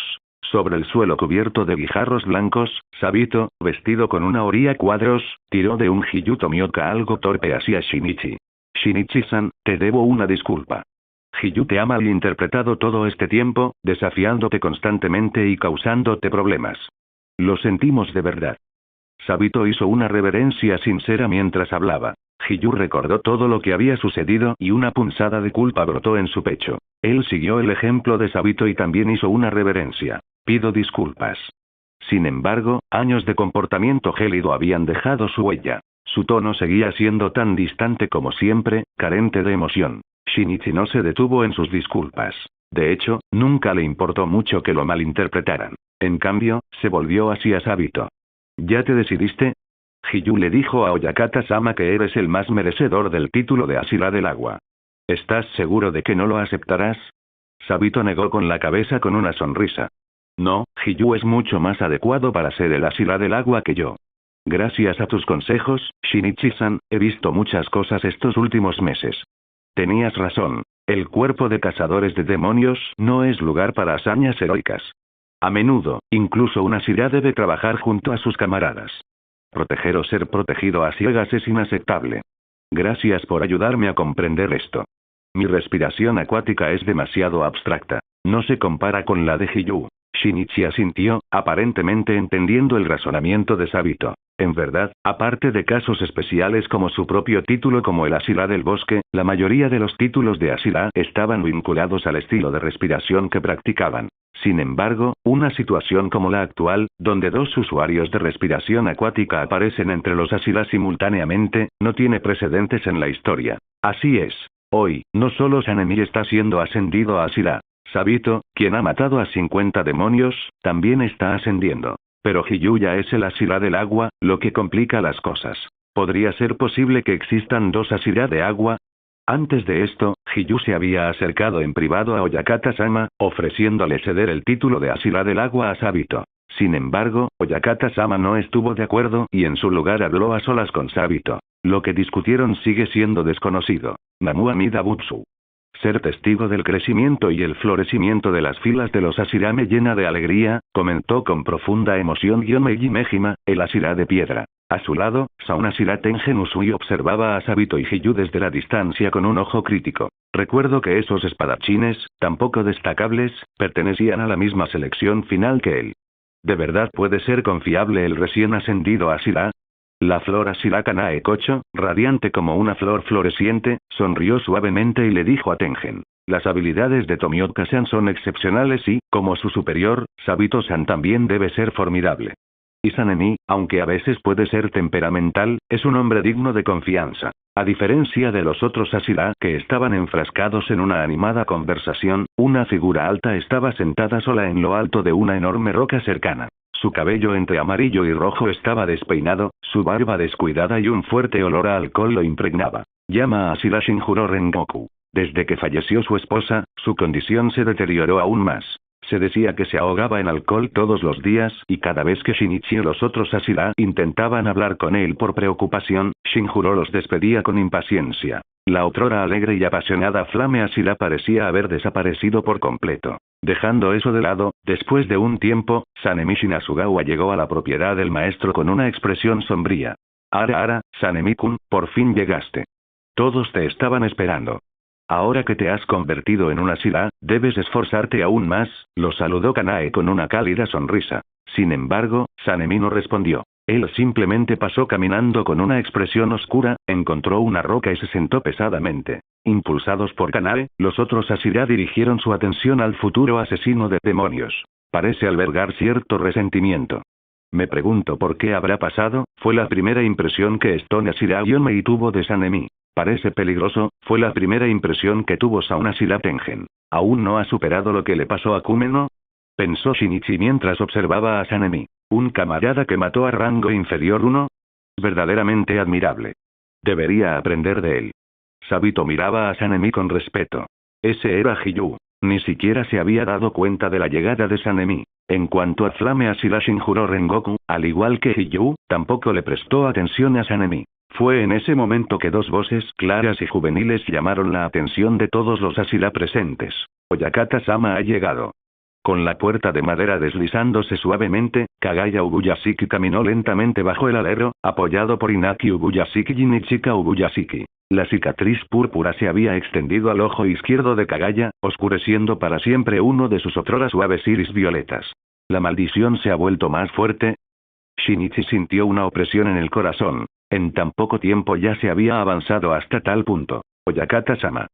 Sobre el suelo cubierto de guijarros blancos, Sabito, vestido con una ori a cuadros, tiró de un Hiyu Tomioka algo torpe hacia Shinichi. Shinichi-san, te debo una disculpa. Hiyu te ha malinterpretado todo este tiempo, desafiándote constantemente y causándote problemas. Lo sentimos de verdad. Sabito hizo una reverencia sincera mientras hablaba. Hiyu recordó todo lo que había sucedido y una punzada de culpa brotó en su pecho. Él siguió el ejemplo de Sabito y también hizo una reverencia. Pido disculpas. Sin embargo, años de comportamiento gélido habían dejado su huella. Su tono seguía siendo tan distante como siempre, carente de emoción. Shinichi no se detuvo en sus disculpas. De hecho, nunca le importó mucho que lo malinterpretaran. En cambio, se volvió hacia Sabito. ¿Ya te decidiste? Hiyu le dijo a Oyakata-sama que eres el más merecedor del título de Ashira del agua. ¿Estás seguro de que no lo aceptarás? Sabito negó con la cabeza con una sonrisa. No, Hiyu es mucho más adecuado para ser el Ashira del agua que yo. Gracias a tus consejos, Shinichi-san, he visto muchas cosas estos últimos meses. Tenías razón. El cuerpo de cazadores de demonios no es lugar para hazañas heroicas. A menudo, incluso un Ashira debe trabajar junto a sus camaradas. Proteger o ser protegido a ciegas es inaceptable. Gracias por ayudarme a comprender esto. Mi respiración acuática es demasiado abstracta. No se compara con la de Hiyu. Shinichi asintió, aparentemente entendiendo el razonamiento de Sabito. En verdad, aparte de casos especiales como su propio título como el Ashira del bosque, la mayoría de los títulos de Ashira estaban vinculados al estilo de respiración que practicaban. Sin embargo, una situación como la actual, donde dos usuarios de respiración acuática aparecen entre los Ashira simultáneamente, no tiene precedentes en la historia. Así es. Hoy, no solo Sanemi está siendo ascendido a Ashira. Sabito, quien ha matado a 50 demonios, también está ascendiendo. Pero Hiyu ya es el Ashira del agua, lo que complica las cosas. ¿Podría ser posible que existan dos Ashira de agua? Antes de esto, Hiyu se había acercado en privado a Oyakata-sama, ofreciéndole ceder el título de Ashira del agua a Sabito. Sin embargo, Oyakata-sama no estuvo de acuerdo y en su lugar habló a solas con Sabito. Lo que discutieron sigue siendo desconocido. Namu Amida Butsu. Ser testigo del crecimiento y el florecimiento de las filas de los Ashira me llena de alegría, comentó con profunda emoción Meiji Mejima, el Ashira de piedra. A su lado, Saon Ashira Tengen Usui observaba a Sabito y Hiyu desde la distancia con un ojo crítico. Recuerdo que esos espadachines, tan poco destacables, pertenecían a la misma selección final que él. ¿De verdad puede ser confiable el recién ascendido Ashira? La flor Ashira Kanae Kocho, radiante como una flor floreciente, sonrió suavemente y le dijo a Tengen. Las habilidades de Tomioka-san son excepcionales y, como su superior, Sabito-san también debe ser formidable. Y Sanemi, aunque a veces puede ser temperamental, es un hombre digno de confianza. A diferencia de los otros Ashira que estaban enfrascados en una animada conversación, una figura alta estaba sentada sola en lo alto de una enorme roca cercana. Su cabello entre amarillo y rojo estaba despeinado, su barba descuidada y un fuerte olor a alcohol lo impregnaba. Llama a Ashira Shinjuro Rengoku. Desde que falleció su esposa, su condición se deterioró aún más. Se decía que se ahogaba en alcohol todos los días y cada vez que Shinichi o los otros Ashira intentaban hablar con él por preocupación, Shinjuro los despedía con impaciencia. La otrora alegre y apasionada Flame Ashira parecía haber desaparecido por completo. Dejando eso de lado, después de un tiempo, Sanemi Shinasugawa llegó a la propiedad del maestro con una expresión sombría. Ara, Sanemi-kun, por fin llegaste. Todos te estaban esperando. Ahora que te has convertido en una Ashira, debes esforzarte aún más, lo saludó Kanae con una cálida sonrisa. Sin embargo, Sanemi no respondió. Él simplemente pasó caminando con una expresión oscura, encontró una roca y se sentó pesadamente. Impulsados por Kanae, los otros Ashira dirigieron su atención al futuro asesino de demonios. Parece albergar cierto resentimiento. Me pregunto por qué habrá pasado, fue la primera impresión que Stone Ashira Yomei tuvo de Sanemi. Parece peligroso, fue la primera impresión que tuvo Saon Ashira Tengen. ¿Aún no ha superado lo que le pasó a Kumeno? Pensó Shinichi mientras observaba a Sanemi. ¿Un camarada que mató a rango inferior 1? Verdaderamente admirable. Debería aprender de él. Sabito miraba a Sanemi con respeto. Ese era Hiyu. Ni siquiera se había dado cuenta de la llegada de Sanemi. En cuanto a Flame Ashira Shinjuro Rengoku, al igual que Hiyu, tampoco le prestó atención a Sanemi. Fue en ese momento que dos voces claras y juveniles llamaron la atención de todos los Ashira presentes. Oyakata-sama ha llegado. Con la puerta de madera deslizándose suavemente, Kagaya Ubuyashiki caminó lentamente bajo el alero, apoyado por Inaki Ubuyashiki y Nichika Ubuyashiki. La cicatriz púrpura se había extendido al ojo izquierdo de Kagaya, oscureciendo para siempre uno de sus otrora suaves iris violetas. ¿La maldición se ha vuelto más fuerte? Shinichi sintió una opresión en el corazón. En tan poco tiempo ya se había avanzado hasta tal punto. Oyakata-sama.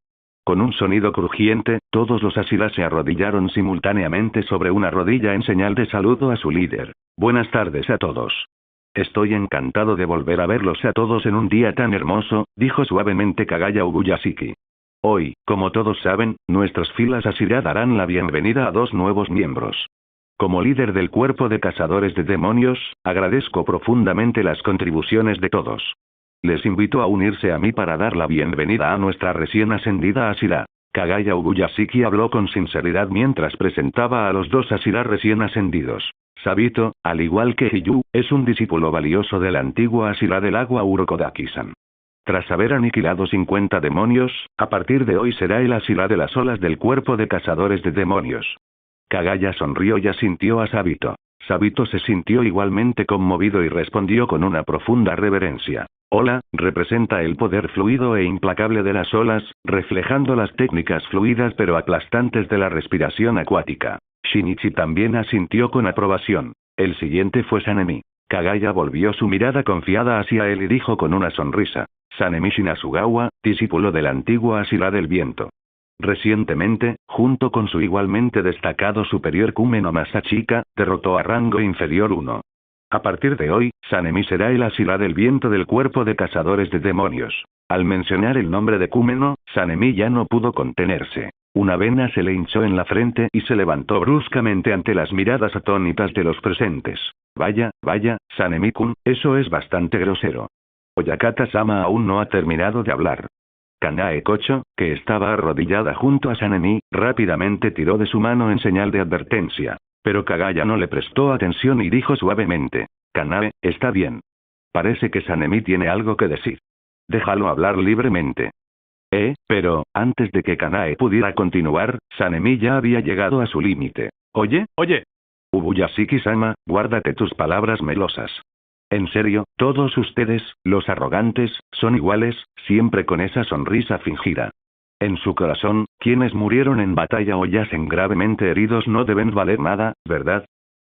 Con un sonido crujiente, todos los Ashira se arrodillaron simultáneamente sobre una rodilla en señal de saludo a su líder. Buenas tardes a todos. Estoy encantado de volver a verlos a todos en un día tan hermoso, dijo suavemente Kagaya Ubuyashiki. Hoy, como todos saben, nuestras filas Ashira darán la bienvenida a dos nuevos miembros. Como líder del cuerpo de cazadores de demonios, agradezco profundamente las contribuciones de todos. Les invito a unirse a mí para dar la bienvenida a nuestra recién ascendida Ashira. Kagaya Ubuyashiki habló con sinceridad mientras presentaba a los dos Ashira recién ascendidos. Sabito, al igual que Hiyu, es un discípulo valioso del antiguo Ashira del agua Urokodaki-san. Tras haber aniquilado 50 demonios, a partir de hoy será el Ashira de las olas del cuerpo de cazadores de demonios. Kagaya sonrió y asintió a Sabito. Sabito se sintió igualmente conmovido y respondió con una profunda reverencia. Hola, representa el poder fluido e implacable de las olas, reflejando las técnicas fluidas pero aplastantes de la respiración acuática. Shinichi también asintió con aprobación. El siguiente fue Sanemi. Kagaya volvió su mirada confiada hacia él y dijo con una sonrisa. Sanemi Shinasugawa, discípulo del antiguo Ashira del viento. Recientemente, junto con su igualmente destacado superior Kumeno Masachika, derrotó a rango inferior 1. A partir de hoy, Sanemi será el Ashira del viento del cuerpo de cazadores de demonios. Al mencionar el nombre de Kumeno, Sanemi ya no pudo contenerse. Una vena se le hinchó en la frente y se levantó bruscamente ante las miradas atónitas de los presentes. Vaya, Sanemi-kun, eso es bastante grosero. Oyakata-sama aún no ha terminado de hablar. Kanae Kocho, que estaba arrodillada junto a Sanemi, rápidamente tiró de su mano en señal de advertencia. Pero Kagaya no le prestó atención y dijo suavemente. Kanae, está bien. Parece que Sanemi tiene algo que decir. Déjalo hablar libremente. Pero, antes de que Kanae pudiera continuar, Sanemi ya había llegado a su límite. Oye. Ubuyashiki-sama, guárdate tus palabras melosas. En serio, todos ustedes, los arrogantes, son iguales, siempre con esa sonrisa fingida. En su corazón, quienes murieron en batalla o yacen gravemente heridos no deben valer nada, ¿verdad?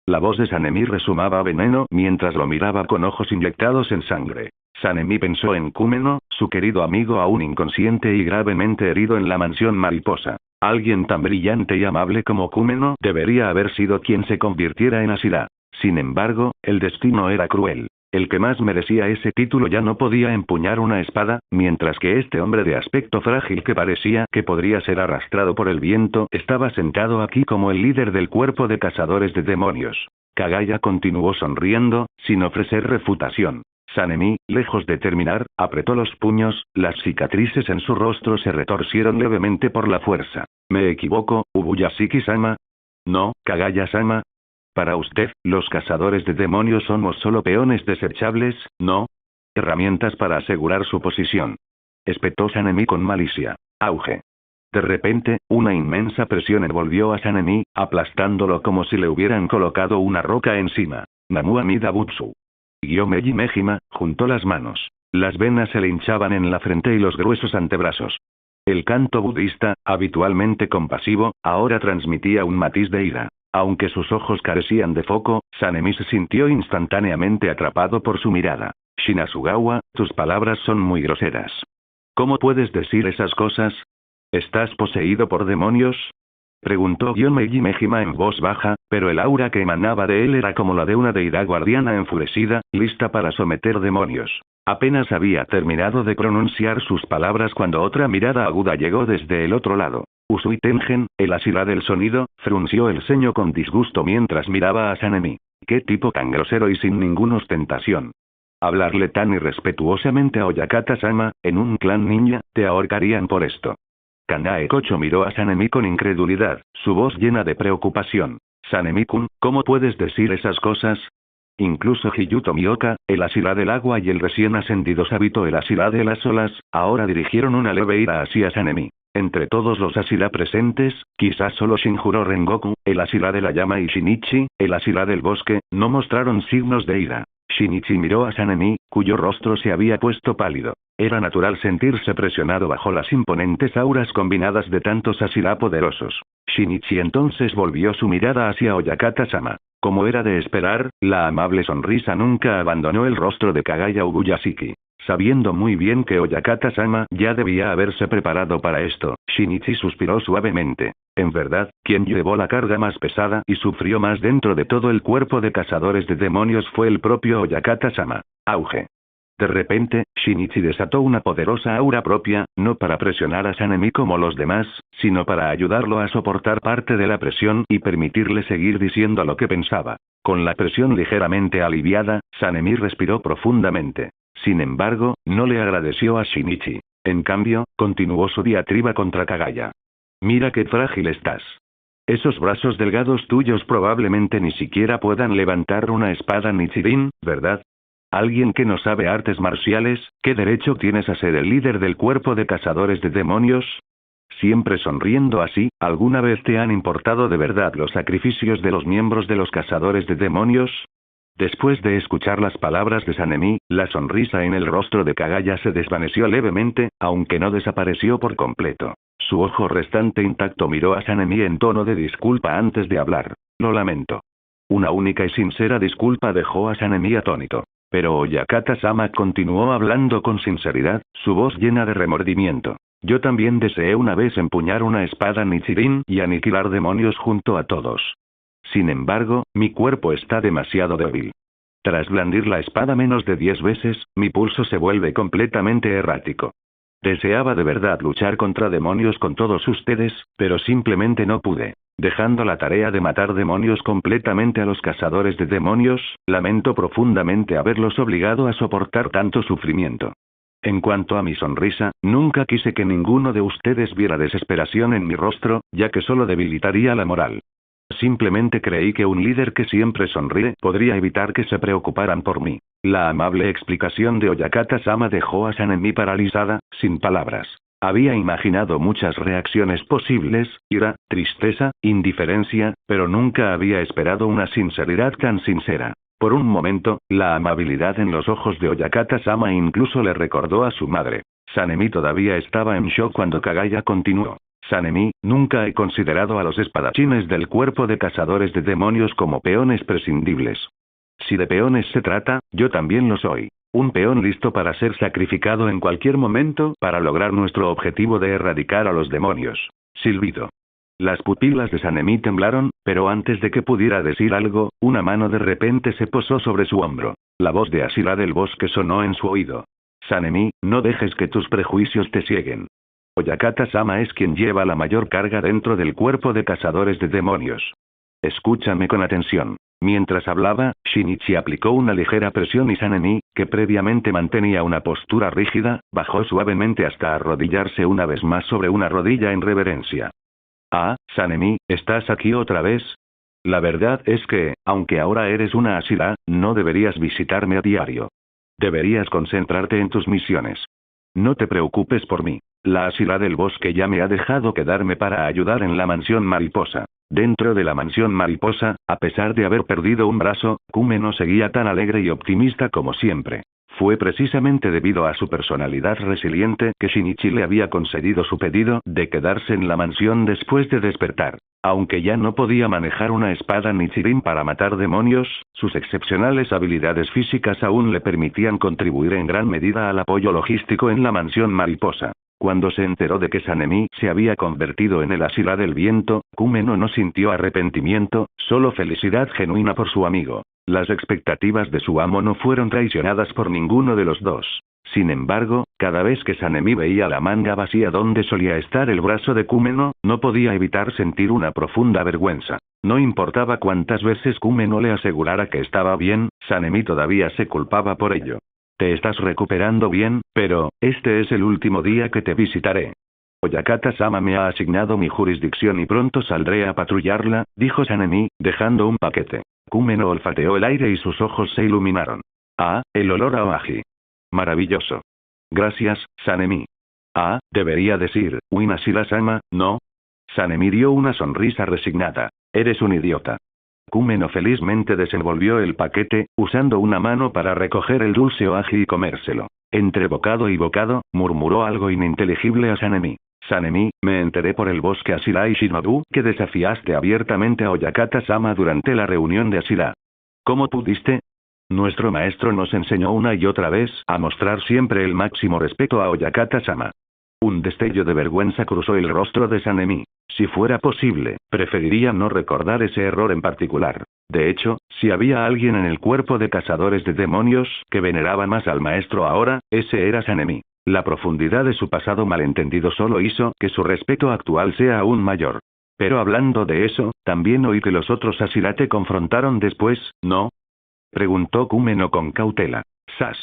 La voz de Sanemi resumaba veneno mientras lo miraba con ojos inyectados en sangre. Sanemi pensó en Kumeno, su querido amigo aún inconsciente y gravemente herido en la mansión mariposa. Alguien tan brillante y amable como Kumeno debería haber sido quien se convirtiera en Ashira. Sin embargo, el destino era cruel. El que más merecía ese título ya no podía empuñar una espada, mientras que este hombre de aspecto frágil que parecía que podría ser arrastrado por el viento estaba sentado aquí como el líder del cuerpo de cazadores de demonios. Kagaya continuó sonriendo, sin ofrecer refutación. Sanemi, lejos de terminar, apretó los puños, las cicatrices en su rostro se retorcieron levemente por la fuerza. ¿Me equivoco, Ubuyashiki-sama? No, Kagaya-sama. Para usted, los cazadores de demonios somos solo peones desechables, ¿no? Herramientas para asegurar su posición. Espetó Sanemi con malicia. Auge. De repente, una inmensa presión envolvió a Sanemi, aplastándolo como si le hubieran colocado una roca encima. Namu Amida Butsu. Gyomeji Mejima, juntó las manos. Las venas se le hinchaban en la frente y los gruesos antebrazos. El canto budista, habitualmente compasivo, ahora transmitía un matiz de ira. Aunque sus ojos carecían de foco, Sanemi se sintió instantáneamente atrapado por su mirada. Shinasugawa, tus palabras son muy groseras. ¿Cómo puedes decir esas cosas? ¿Estás poseído por demonios? Preguntó Gyomeji Mejima en voz baja, pero el aura que emanaba de él era como la de una deidad guardiana enfurecida, lista para someter demonios. Apenas había terminado de pronunciar sus palabras cuando otra mirada aguda llegó desde el otro lado. Usui Tengen, el Ashira del sonido, frunció el ceño con disgusto mientras miraba a Sanemi. Qué tipo tan grosero y sin ninguna ostentación. Hablarle tan irrespetuosamente a Oyakata-sama, en un clan ninja, te ahorcarían por esto. Kanae Kocho miró a Sanemi con incredulidad, su voz llena de preocupación. Sanemi-kun, ¿cómo puedes decir esas cosas? Incluso Hiyuto Mioka, el Asira del agua y el recién ascendido Sabito el Asira de las olas, ahora dirigieron una leve ira hacia Sanemi. Entre todos los Asira presentes, quizás solo Shinjuro Rengoku, el Asira de la llama y Shinichi, el Asira del bosque, no mostraron signos de ira. Shinichi miró a Sanemi, cuyo rostro se había puesto pálido. Era natural sentirse presionado bajo las imponentes auras combinadas de tantos Asira poderosos. Shinichi entonces volvió su mirada hacia Oyakata-sama. Como era de esperar, la amable sonrisa nunca abandonó el rostro de Kagaya Ubuyashiki. Sabiendo muy bien que Oyakata-sama ya debía haberse preparado para esto, Shinichi suspiró suavemente. En verdad, quien llevó la carga más pesada y sufrió más dentro de todo el cuerpo de cazadores de demonios fue el propio Oyakata-sama. Auge. De repente, Shinichi desató una poderosa aura propia, no para presionar a Sanemi como los demás, sino para ayudarlo a soportar parte de la presión y permitirle seguir diciendo lo que pensaba. Con la presión ligeramente aliviada, Sanemi respiró profundamente. Sin embargo, no le agradeció a Shinichi. En cambio, continuó su diatriba contra Kagaya. Mira qué frágil estás. Esos brazos delgados tuyos probablemente ni siquiera puedan levantar una espada Nichirin, ¿verdad? Alguien que no sabe artes marciales, ¿qué derecho tienes a ser el líder del cuerpo de cazadores de demonios? Siempre sonriendo así, ¿alguna vez te han importado de verdad los sacrificios de los miembros de los cazadores de demonios? Después de escuchar las palabras de Sanemi, la sonrisa en el rostro de Kagaya se desvaneció levemente, aunque no desapareció por completo. Su ojo restante intacto miró a Sanemi en tono de disculpa antes de hablar. Lo lamento. Una única y sincera disculpa dejó a Sanemi atónito. Pero Oyakata-sama continuó hablando con sinceridad, su voz llena de remordimiento. Yo también deseé una vez empuñar una espada Nichirin y aniquilar demonios junto a todos. Sin embargo, mi cuerpo está demasiado débil. Tras blandir la espada menos de 10 veces, mi pulso se vuelve completamente errático. Deseaba de verdad luchar contra demonios con todos ustedes, pero simplemente no pude. Dejando la tarea de matar demonios completamente a los cazadores de demonios, lamento profundamente haberlos obligado a soportar tanto sufrimiento. En cuanto a mi sonrisa, nunca quise que ninguno de ustedes viera desesperación en mi rostro, ya que solo debilitaría la moral. Simplemente creí que un líder que siempre sonríe podría evitar que se preocuparan por mí. La amable explicación de Oyakata-sama dejó a Sanemi paralizada, sin palabras. Había imaginado muchas reacciones posibles, ira, tristeza, indiferencia, pero nunca había esperado una sinceridad tan sincera. Por un momento, la amabilidad en los ojos de Oyakata-sama incluso le recordó a su madre. Sanemi todavía estaba en shock cuando Kagaya continuó. Sanemi, nunca he considerado a los espadachines del cuerpo de cazadores de demonios como peones prescindibles. Si de peones se trata, yo también lo soy. Un peón listo para ser sacrificado en cualquier momento para lograr nuestro objetivo de erradicar a los demonios. Silbido. Las pupilas de Sanemi temblaron, pero antes de que pudiera decir algo, una mano de repente se posó sobre su hombro. La voz de Asira del bosque sonó en su oído. Sanemi, no dejes que tus prejuicios te cieguen. Oyakata-sama es quien lleva la mayor carga dentro del cuerpo de cazadores de demonios. Escúchame con atención. Mientras hablaba, Shinichi aplicó una ligera presión y Sanemi, que previamente mantenía una postura rígida, bajó suavemente hasta arrodillarse una vez más sobre una rodilla en reverencia. Ah, Sanemi, ¿estás aquí otra vez? La verdad es que, aunque ahora eres una Asira, no deberías visitarme a diario. Deberías concentrarte en tus misiones. No te preocupes por mí. La Asira del bosque ya me ha dejado quedarme para ayudar en la mansión mariposa. Dentro de la mansión mariposa, a pesar de haber perdido un brazo, Kume no seguía tan alegre y optimista como siempre. Fue precisamente debido a su personalidad resiliente que Shinichi le había concedido su pedido de quedarse en la mansión después de despertar. Aunque ya no podía manejar una espada Nichirin para matar demonios, sus excepcionales habilidades físicas aún le permitían contribuir en gran medida al apoyo logístico en la mansión mariposa. Cuando se enteró de que Sanemi se había convertido en el Asira del viento, Kume no sintió arrepentimiento, solo felicidad genuina por su amigo. Las expectativas de su amo no fueron traicionadas por ninguno de los dos. Sin embargo, cada vez que Sanemi veía la manga vacía donde solía estar el brazo de Kumeno, no podía evitar sentir una profunda vergüenza. No importaba cuántas veces Kumeno le asegurara que estaba bien, Sanemi todavía se culpaba por ello. Te estás recuperando bien, pero, este es el último día que te visitaré. Oyakata-sama me ha asignado mi jurisdicción y pronto saldré a patrullarla, dijo Sanemi, dejando un paquete. Kumeno olfateó el aire y sus ojos se iluminaron. Ah, el olor a ají. Maravilloso. Gracias, Sanemi. Ah, debería decir, Winashira-sama, ¿no? Sanemi dio una sonrisa resignada. Eres un idiota. Kumeno felizmente desenvolvió el paquete, usando una mano para recoger el dulce ají y comérselo. Entre bocado y bocado, murmuró algo ininteligible a Sanemi. Sanemi, me enteré por el bosque Ashira y Shinobu que desafiaste abiertamente a Oyakata-sama durante la reunión de Ashira. ¿Cómo pudiste? Nuestro maestro nos enseñó una y otra vez a mostrar siempre el máximo respeto a Oyakata-sama. Un destello de vergüenza cruzó el rostro de Sanemi. Si fuera posible, preferiría no recordar ese error en particular. De hecho, si había alguien en el cuerpo de cazadores de demonios que veneraba más al maestro ahora, ese era Sanemi. La profundidad de su pasado malentendido solo hizo que su respeto actual sea aún mayor. Pero hablando de eso, también oí que los otros Ashira te confrontaron después, ¿no? Preguntó Kumeno con cautela. Sas.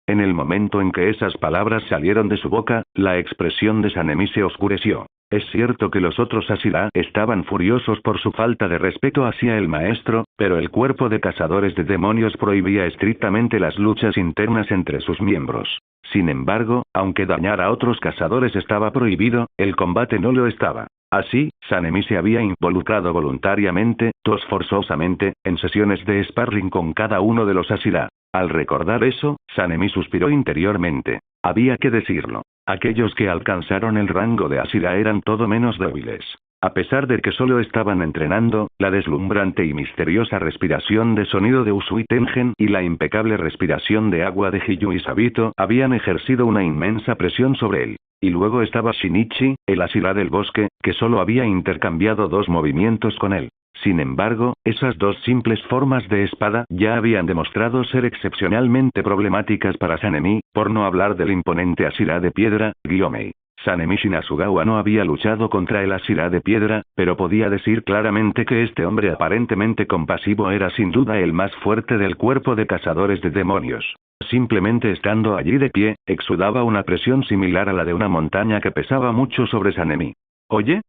En el momento en que esas palabras salieron de su boca, la expresión de Sanemi se oscureció. Es cierto que los otros Ashira estaban furiosos por su falta de respeto hacia el maestro, pero el cuerpo de cazadores de demonios prohibía estrictamente las luchas internas entre sus miembros. Sin embargo, aunque dañar a otros cazadores estaba prohibido, el combate no lo estaba. Así, Sanemi se había involucrado voluntariamente, forzosamente, en sesiones de sparring con cada uno de los Ashira. Al recordar eso, Sanemi suspiró interiormente. Había que decirlo. Aquellos que alcanzaron el rango de Ashira eran todo menos débiles. A pesar de que solo estaban entrenando, la deslumbrante y misteriosa respiración de sonido de Usui Tengen y la impecable respiración de agua de Hiyu y Sabito habían ejercido una inmensa presión sobre él. Y luego estaba Shinichi, el Ashira del bosque, que solo había intercambiado 2 movimientos con él. Sin embargo, esas 2 simples formas de espada ya habían demostrado ser excepcionalmente problemáticas para Sanemi, por no hablar del imponente Ashira de piedra, Gyomei. Sanemi Shinasugawa no había luchado contra el Ashira de piedra, pero podía decir claramente que este hombre aparentemente compasivo era sin duda el más fuerte del cuerpo de cazadores de demonios. Simplemente estando allí de pie, exudaba una presión similar a la de una montaña que pesaba mucho sobre Sanemi. Oye.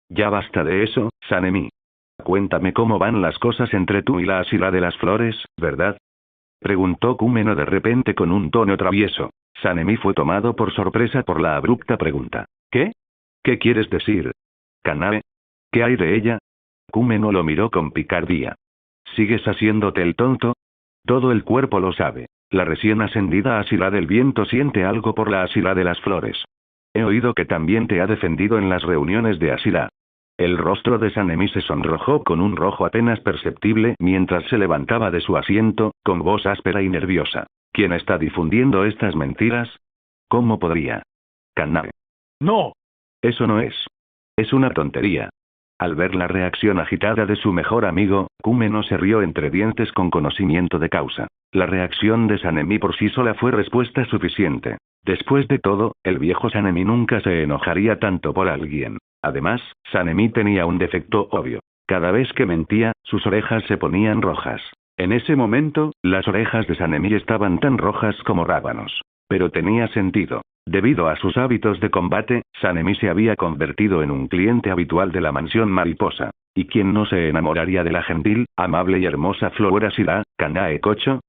Ya basta de eso, Sanemi. Cuéntame cómo van las cosas entre tú y la Ashira de las flores, ¿verdad? Preguntó Kumeno de repente con un tono travieso. Sanemi fue tomado por sorpresa por la abrupta pregunta. ¿Qué? ¿Qué quieres decir? ¿Kanae? ¿Qué hay de ella? Kumeno lo miró con picardía. ¿Sigues haciéndote el tonto? Todo el cuerpo lo sabe. La recién ascendida Ashira del viento siente algo por la Ashira de las flores. He oído que también te ha defendido en las reuniones de Ashira. El rostro de Sanemi se sonrojó con un rojo apenas perceptible mientras se levantaba de su asiento, con voz áspera y nerviosa. ¿Quién está difundiendo estas mentiras? ¿Cómo podría? Kanae. No. Eso no es. Es una tontería. Al ver la reacción agitada de su mejor amigo, Kumeno se rió entre dientes con conocimiento de causa. La reacción de Sanemi por sí sola fue respuesta suficiente. Después de todo, el viejo Sanemi nunca se enojaría tanto por alguien. Además, Sanemi tenía un defecto obvio. Cada vez que mentía, sus orejas se ponían rojas. En ese momento, las orejas de Sanemi estaban tan rojas como rábanos. Pero tenía sentido. Debido a sus hábitos de combate, Sanemi se había convertido en un cliente habitual de la mansión mariposa. ¿Y quién no se enamoraría de la gentil, amable y hermosa Flor Ashira, Kanae Kocho?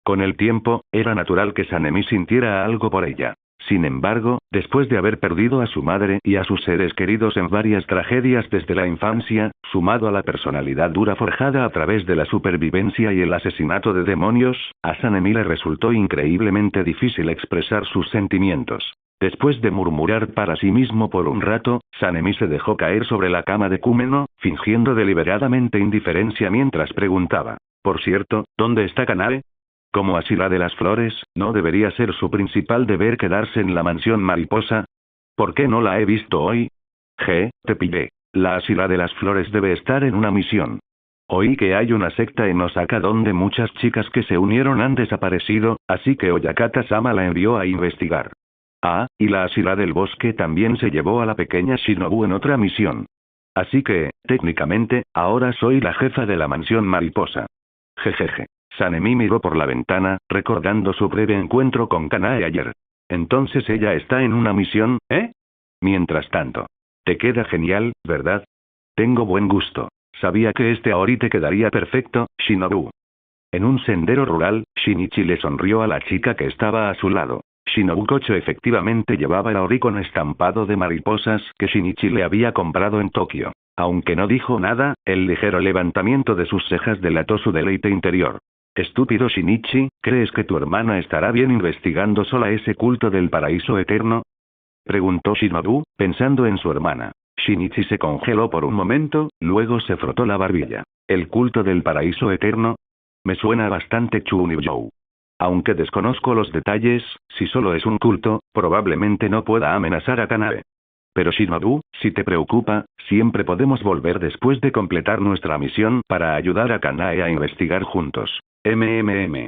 Con el tiempo, era natural que Sanemi sintiera algo por ella. Sin embargo, después de haber perdido a su madre y a sus seres queridos en varias tragedias desde la infancia, sumado a la personalidad dura forjada a través de la supervivencia y el asesinato de demonios, a Sanemi le resultó increíblemente difícil expresar sus sentimientos. Después de murmurar para sí mismo por un rato, Sanemi se dejó caer sobre la cama de Kumeno, fingiendo deliberadamente indiferencia mientras preguntaba. Por cierto, ¿dónde está Kanae? Como Ashira de las flores, ¿no debería ser su principal deber quedarse en la mansión mariposa? ¿Por qué no la he visto hoy? Te pillé. La Ashira de las flores debe estar en una misión. Oí que hay una secta en Osaka donde muchas chicas que se unieron han desaparecido, así que Oyakata-sama la envió a investigar. Ah, y la Ashira del bosque también se llevó a la pequeña Shinobu en otra misión. Así que, técnicamente, ahora soy la jefa de la mansión mariposa. Jejeje. Sanemi miró por la ventana, recordando su breve encuentro con Kanae ayer. Entonces ella está en una misión, ¿eh? Mientras tanto. Te queda genial, ¿verdad? Tengo buen gusto. Sabía que este aori te quedaría perfecto, Shinobu. En un sendero rural, Shinichi le sonrió a la chica que estaba a su lado. Shinobu Kocho efectivamente llevaba el aori con estampado de mariposas que Shinichi le había comprado en Tokio. Aunque no dijo nada, el ligero levantamiento de sus cejas delató su deleite interior. Estúpido Shinichi, ¿crees que tu hermana estará bien investigando sola ese culto del paraíso eterno? Preguntó Shinobu, pensando en su hermana. Shinichi se congeló por un momento, luego se frotó la barbilla. ¿El culto del paraíso eterno? Me suena bastante Chunibyo. Aunque desconozco los detalles, si solo es un culto, probablemente no pueda amenazar a Kanae. Pero Shinobu, si te preocupa, siempre podemos volver después de completar nuestra misión para ayudar a Kanae a investigar juntos. MMM.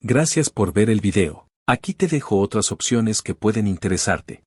Gracias por ver el video. Aquí te dejo otras opciones que pueden interesarte.